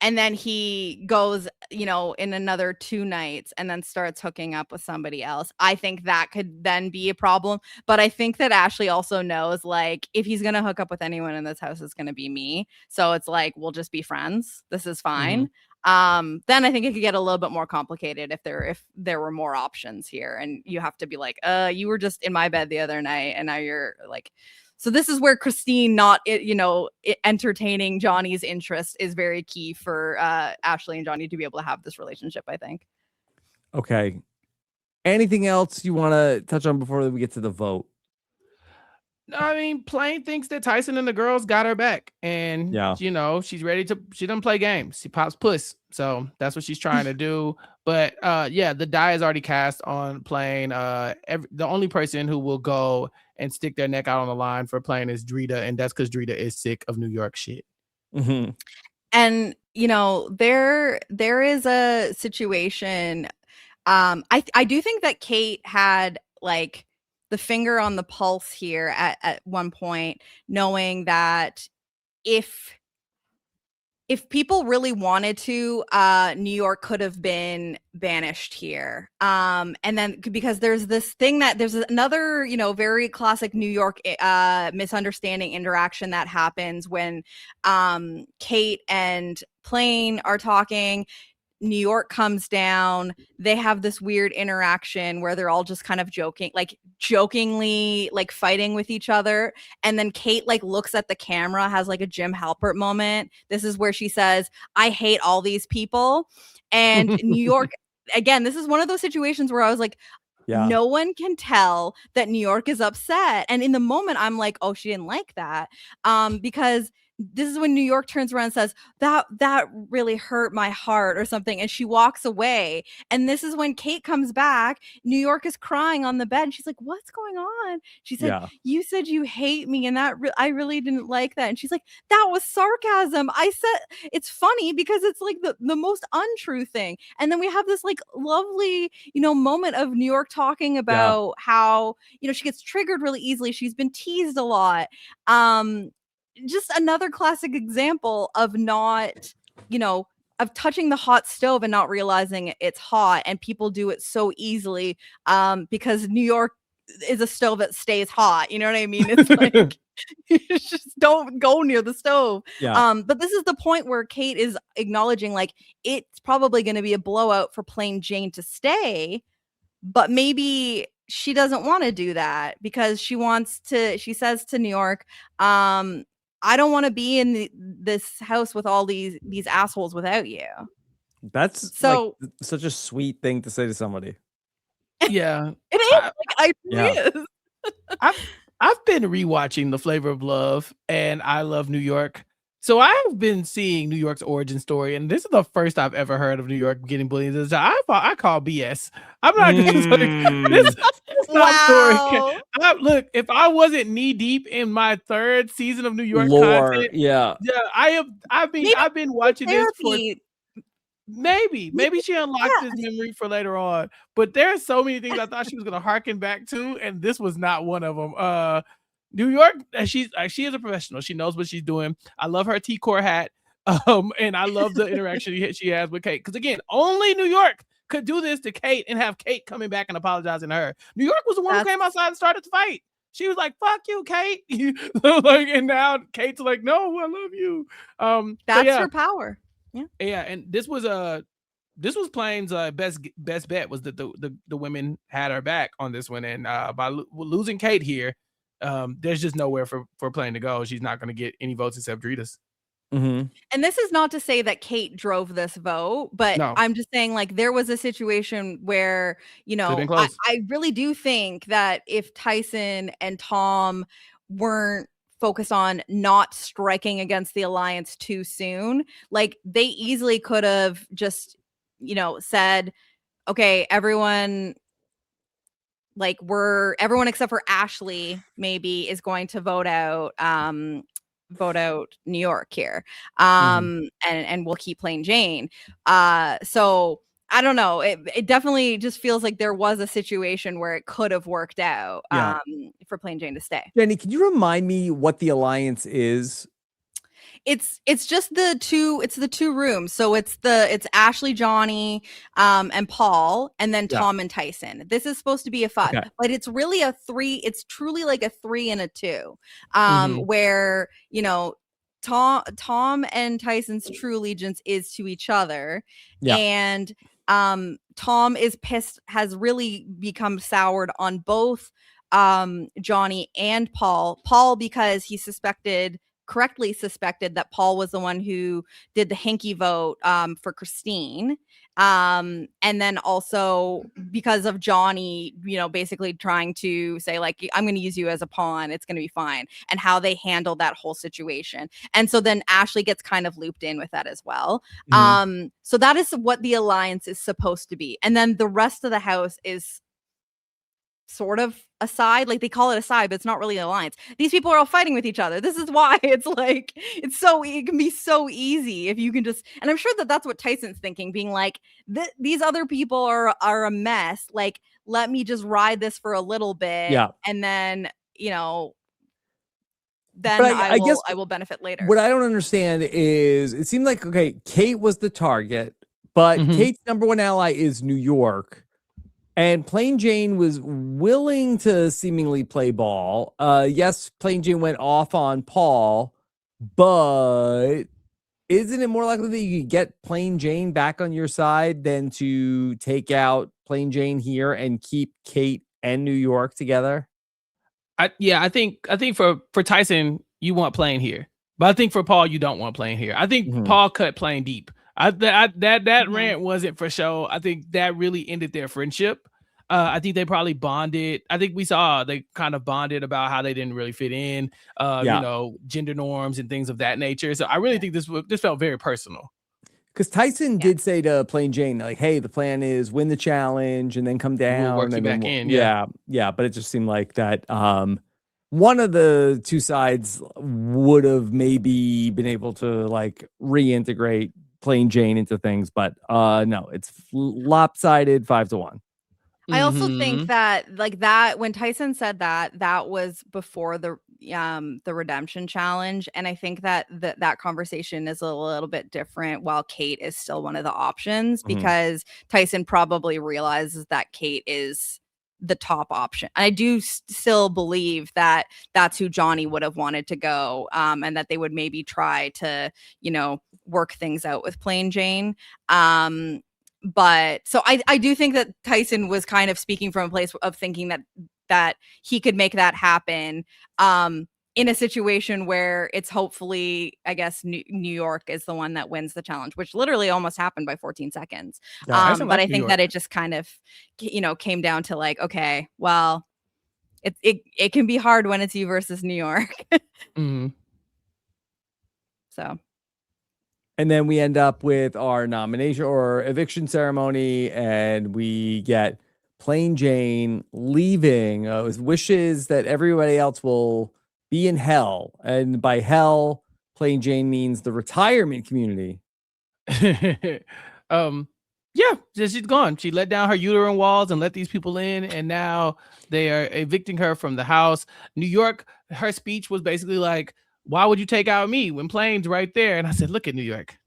and then he goes, in another 2 nights and then starts hooking up with somebody else, I think that could then be a problem. But I think that Ashley also knows, like, if he's going to hook up with anyone in this house, it's going to be me. So it's like, we'll just be friends. This is fine. Then I think it could get a little bit more complicated if there were more options here. And you have to be like, you were just in my bed the other night and now you're like, so this is where Christine not, entertaining Johnny's interest is very key for Ashley and Johnny to be able to have this relationship, I think. Okay. Anything else you want to touch on before we get to the vote? I mean, Plain thinks that Tyson and the girls got her back, and Yeah. she's ready to. She doesn't play games. She pops puss, so that's what she's trying to do. But yeah, the die is already cast on Plain. The only person who will go and stick their neck out on the line for Plain is Drita, and that's because Drita is sick of New York shit. Mm-hmm. And there is a situation. I do think that Kate had like the finger on the pulse here at one point, knowing that if people really wanted to, New York could have been banished here. And then because there's this thing that there's another, very classic New York misunderstanding interaction that happens when Kate and Plain are talking. New York comes down. They have this weird interaction where they're all just kind of jokingly like fighting with each other. And then Kate like looks at the camera, has like a Jim Halpert moment. This is where she says, "I hate all these people." And New York, again, this is one of those situations where I was like, no one can tell that New York is upset. And in the moment, I'm like, oh, she didn't like that. Because this is when New York turns around and says, that really hurt my heart or something. And she walks away. And this is when Kate comes back. New York is crying on the bed. And she's like, what's going on? She said, you said you hate me. And I really didn't like that. And she's like, that was sarcasm. I said, it's funny because it's like the most untrue thing. And then we have this like lovely, moment of New York talking about how, she gets triggered really easily. She's been teased a lot. Just another classic example of not, of touching the hot stove and not realizing it's hot, and people do it so easily because New York is a stove that stays hot. You know what I mean? It's like you just don't go near the stove. But this is the point where Kate is acknowledging like it's probably going to be a blowout for Plain Jane to stay, but maybe she doesn't want to do that because she says to New York, I don't want to be in this house with all these assholes without you. That's so like such a sweet thing to say to somebody. Yeah, it is. I really is. I've been rewatching The Flavor of Love, and I Love New York. So I've been seeing New York's origin story, and this is the first I've ever heard of New York getting bullied. I call BS. I'm not going to this. This top story. Wow. Look, if I wasn't knee deep in my 3rd season of New York Lore, content, yeah. I've been watching this for Therapy. maybe she unlocked this memory for later on. But there are so many things I thought she was going to harken back to, and this was not one of them. New York, she is a professional. She knows what she's doing. I love her T-Core hat. And I love the interaction she has with Kate. Because again, only New York could do this to Kate and have Kate coming back and apologizing to her. New York was the one who came outside and started the fight. She was like, "Fuck you, Kate." Like, and now Kate's like, "No, I love you." That's her power. Yeah, and this was Plain's best bet was that the women had her back on this one, and by losing Kate here, there's just nowhere for Plain to go. She's not going to get any votes except Drita's. Mm-hmm. And this is not to say that Kate drove this vote, but No. I'm just saying, like, there was a situation where, I really do think that if Tyson and Tom weren't focused on not striking against the alliance too soon, like, they easily could have just, said, okay, everyone except for Ashley maybe is going to vote out New York here. And we'll keep playing Jane. So I don't know. It definitely just feels like there was a situation where it could have worked out for playing Jane to stay. Jenny, can you remind me what the alliance is? It's just the two rooms. So it's Ashley, Johnny, and Paul, and then Tom and Tyson. This is supposed to be a 5, but it's really a 3. It's truly like a 3 and a 2, where Tom and Tyson's true allegiance is to each other, and Tom is pissed, has really become soured on both Johnny and Paul. Paul because he correctly suspected that Paul was the one who did the hanky vote for Christine. And then also because of Johnny, basically trying to say, like, I'm going to use you as a pawn. It's going to be fine. And how they handled that whole situation. And so then Ashley gets kind of looped in with that as well. So that is what the alliance is supposed to be. And then the rest of the house is sort of a side, like they call it a side, but it's not really an alliance. These people are all fighting with each other. This is why it's like it can be so easy if you can just. And I'm sure that that's what Tyson's thinking, being like, these other people are a mess. Like, let me just ride this for a little bit, and then I will benefit later. What I don't understand is it seemed like Kate was the target, but Kate's number one ally is New York. And Plain Jane was willing to seemingly play ball. Yes, Plain Jane went off on Paul, but isn't it more likely that you could get Plain Jane back on your side than to take out Plain Jane here and keep Kate and New York together? I think for Tyson, you want Plain here. But I think for Paul, you don't want Plain here. I think Paul cut Plain deep. That rant wasn't for show. I think that really ended their friendship. I think they probably bonded. I think we saw they kind of bonded about how they didn't really fit in, gender norms and things of that nature. So I really think this felt very personal. Because Tyson did say to Plain Jane, like, hey, the plan is win the challenge and then come down. We'll work you back in. Yeah. But it just seemed like that one of the two sides would have maybe been able to like reintegrate Plain Jane into things. But no, it's lopsided 5-1. I also think that when Tyson said that was before the redemption challenge, and I think that conversation is a little bit different while Kate is still one of the options, because Tyson probably realizes that Kate is the top option. I do still believe that that's who Johnny would have wanted to go, and that they would maybe try to work things out with Plain Jane. But so I do think that Tyson was kind of speaking from a place of thinking that he could make that happen in a situation where it's hopefully, I guess, New York is the one that wins the challenge, which literally almost happened by 14 seconds. But I think that it just kind of, came down to like, okay, well, it can be hard when it's you versus New York. So. And then we end up with our nomination or eviction ceremony, and we get Plain Jane leaving with wishes that everybody else will be in hell. And by hell, Plain Jane means the retirement community. Yeah, she's gone. She let down her uterine walls and let these people in, and now they are evicting her from the house. New York, her speech was basically like, why would you take out me when Plain's right there? And I said, look at New York.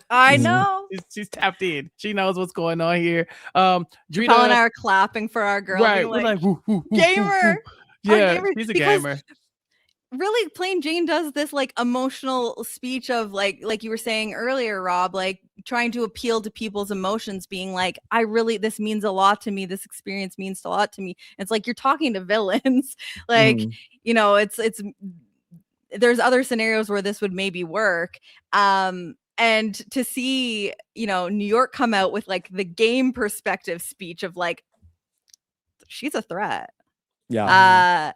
I know. She's tapped in. She knows what's going on here. Drita and I are clapping for our girl. Right. We're like, woo, woo, woo, gamer. Woo, woo. Yeah, gamer. she's a gamer. Really, Plain Jane does this like emotional speech of like you were saying earlier, Rob, like trying to appeal to people's emotions, being like, this means a lot to me. This experience means a lot to me. It's like you're talking to villains. Like, it's there's other scenarios where this would maybe work. And to see, New York come out with like the game perspective speech of like, she's a threat. Yeah.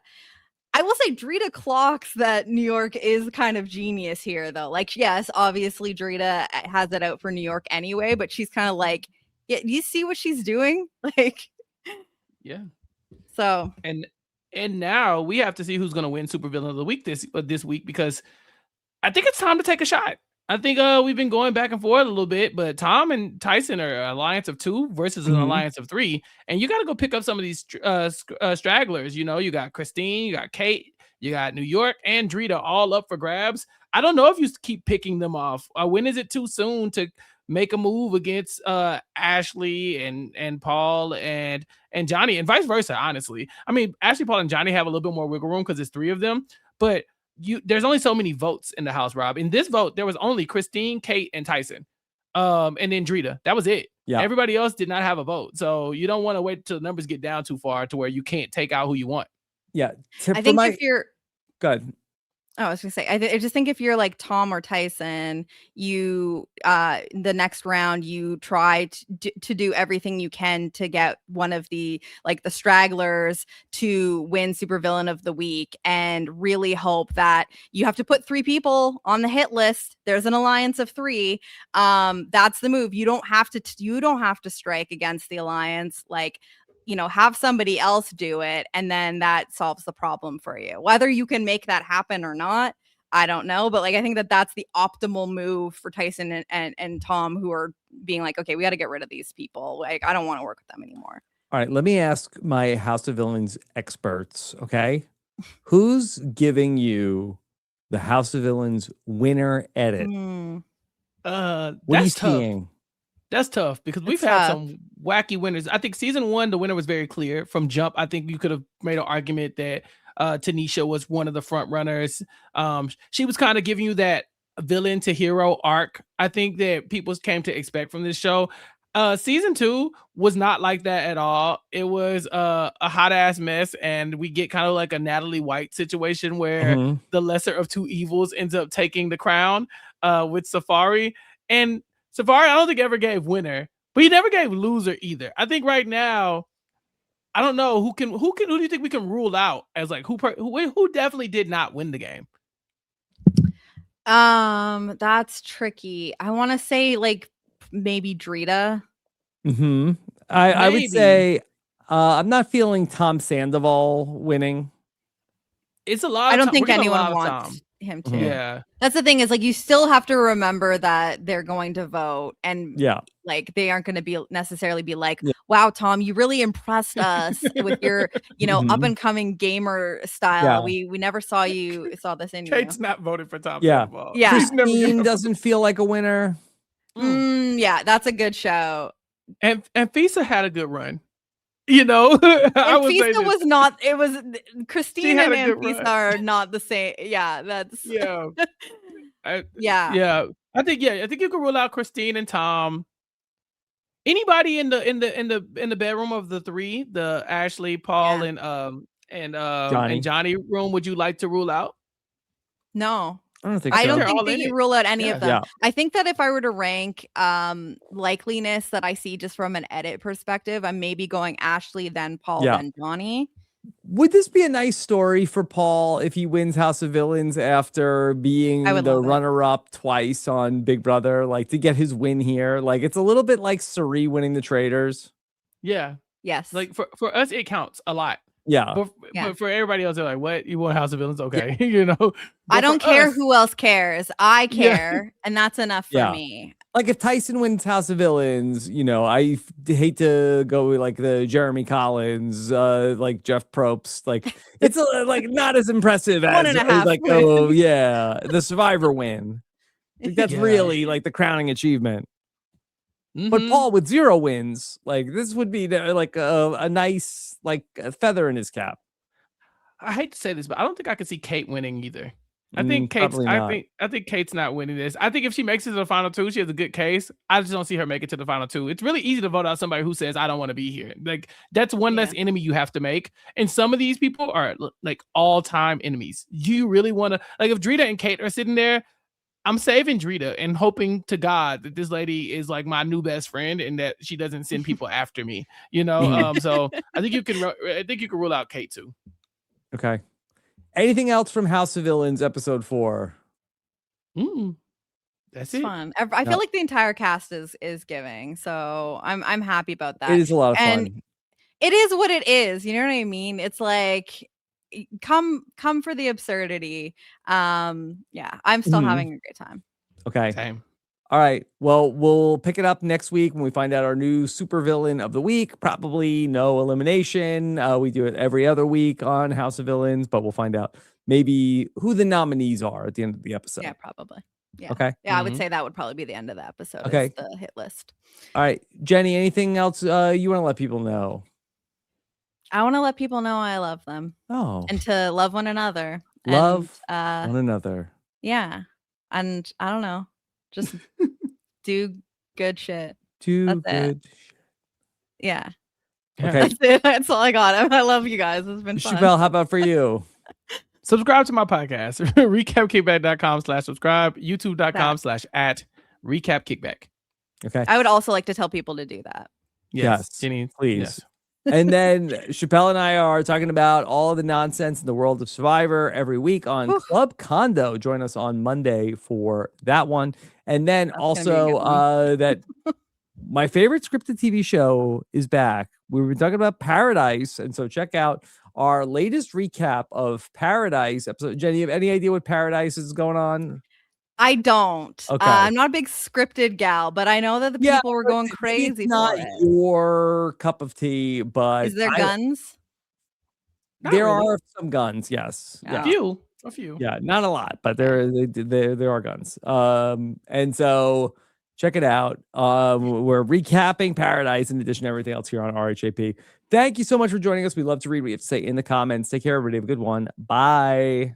I will say Drita clocks that New York is kind of genius here, though. Like, yes, obviously Drita has it out for New York anyway, but she's kind of like, yeah, do you see what she's doing? Like, yeah. So, and now we have to see who's going to win Supervillain of the Week this week, because I think it's time to take a shot. I think we've been going back and forth a little bit, but Tom and Tyson are an alliance of 2 versus an alliance of 3. And you got to go pick up some of these stragglers. You got Christine, you got Kate, you got New York and Drita all up for grabs. I don't know if you keep picking them off. When is it too soon to make a move against Ashley and Paul and Johnny, and vice versa, honestly? I mean, Ashley, Paul, and Johnny have a little bit more wiggle room because it's 3 of them, but there's only so many votes in the house, Rob. In this vote, there was only Christine, Kate, and Tyson, and then Drita. That was it. Yeah. Everybody else did not have a vote, so you don't want to wait till the numbers get down too far to where you can't take out who you want. Yeah, I think if you're good. I was gonna say, I just think if you're like Tom or Tyson, you the next round you try to do everything you can to get one of the stragglers to win Supervillain of the Week, and really hope that you have to put 3 people on the hit list. There's an alliance of 3. That's the move. You don't have to strike against the alliance. Like, have somebody else do it, and then that solves the problem for you. Whether you can make that happen or not, I don't know. But I think that that's the optimal move for Tyson and Tom, who are being like, okay, we got to get rid of these people. Like, I don't want to work with them anymore. All right, let me ask my House of Villains experts, okay? Who's giving you the House of Villains winner edit? What are you seeing? That's tough because we've had some wacky winners. I think season 1, the winner was very clear from jump. I think you could have made an argument that Tanisha was one of the front runners. She was kind of giving you that villain to hero arc, I think, that people came to expect from this show. Season 2 was not like that at all. It was a hot ass mess, and we get kind of like a Natalie White situation where the lesser of 2 evils ends up taking the crown with Safari. And Safari, I don't think ever gave winner, but he never gave loser either. I think right now, I don't know who do you think we can rule out as like who definitely did not win the game? That's tricky. I want to say like maybe Drita. I would say I'm not feeling Tom Sandoval winning. It's a lot. I don't think anyone wants him to. Yeah, that's the thing, is like you still have to remember that they're going to vote, and like they aren't going to be necessarily be like, wow, Tom, you really impressed us with your up and coming gamer style. We never saw this in you. Kate's not voted for Tom Sandoval. Christine doesn't feel like a winner. Yeah, that's a good show. And Fisa had a good run. Fisa was not. It was Christine and Fisa are not the same. Yeah, that's I think you can rule out Christine and Tom. Anybody in the bedroom of the 3, the Ashley, Paul, and Johnny room, would you like to rule out? No. I don't think so. I don't think that you rule out any of them. Yeah. I think that if I were to rank likeliness that I see just from an edit perspective, I'm maybe going Ashley, then Paul, then Johnny. Would this be a nice story for Paul if he wins House of Villains after being I would the love it. runner-up twice on Big Brother? Like, to get his win here, like it's a little bit like Suri winning the Traders. Yeah. Yes. Like for us, it counts a lot. Yeah. But for everybody else, they're like, what? You want House of Villains? Okay. You know? I But don't for care us- who else cares. I Yeah. care, and that's enough for Yeah. me. Like if Tyson wins House of Villains, you know, I hate to go with like the Jeremy Collins, like Jeff Probst, like it's like not as impressive as, 1.5 like, oh yeah, the Survivor win. Like, that's Yeah. really like the crowning achievement. But Mhm. Paul with 0 wins, like this would be like a nice like a feather in his cap. I hate to say this, but I don't think I could see Kate winning either. I Mm, think Kate's. probably I not. think Kate's not winning this. I think if she makes it to the final 2, she has a good case. I just don't see her make it to the final 2. It's really easy to vote out somebody who says I don't want to be here. Like that's one less enemy you have to make. And some of these people are like all-time enemies. You really want to like if Drita and Kate are sitting there, I'm saving Drita and hoping to God that this lady is like my new best friend and that she doesn't send people after me. You know. So I think you can. I think you can rule out Kate too. Okay. Anything else from House of Villains episode 4? That's It's it. fun. I feel like the entire cast is giving, so I'm happy about that. It is a lot of And fun. it is what it is. You know what I mean? It's like come for the absurdity. Yeah, I'm still having a great time. Okay. Same. All right. Well, we'll pick it up next week when we find out our new supervillain of the week. Probably no elimination. We do it every other week on House of Villains, but we'll find out maybe who the nominees are at the end of the episode. Yeah, probably. Yeah. Okay. Yeah, I would say that would probably be the end of the episode. Okay. Is the hit list. All right. Jenny, anything else you want to let people know? I want to let people know I love them. Oh. And to love one another. Love and, one another. Yeah. And I don't know. Just do good shit. Too That's it. good. Yeah. Okay. That's it. That's all I got. I love you guys. It's been fun. Chappell, how about for you? Subscribe to my podcast. recapkickback.com/subscribe. youtube.com/@recapkickback. Okay. I would also like to tell people to do that. Yes, Jenny, please. yes. And then Chappelle and I are talking about all of the nonsense in the world of Survivor every week on Club Condo. Join us on Monday for that one. And then also that my favorite scripted TV show is back. We were talking about Paradise. And so check out our latest recap of Paradise episode. Jenny, you have any idea what Paradise is going on? I don't. Okay. I'm not a big scripted gal, but I know that the people were going crazy It's not for it. your cup of tea, but Is there guns? There are some guns, yes. Yeah. A few. Yeah, not a lot, but there are guns. And so check it out. We're recapping Paradise in addition to everything else here on RHAP. Thank you so much for joining us. We love to read what you have to say in the comments. Take care, everybody. Have a good one. Bye.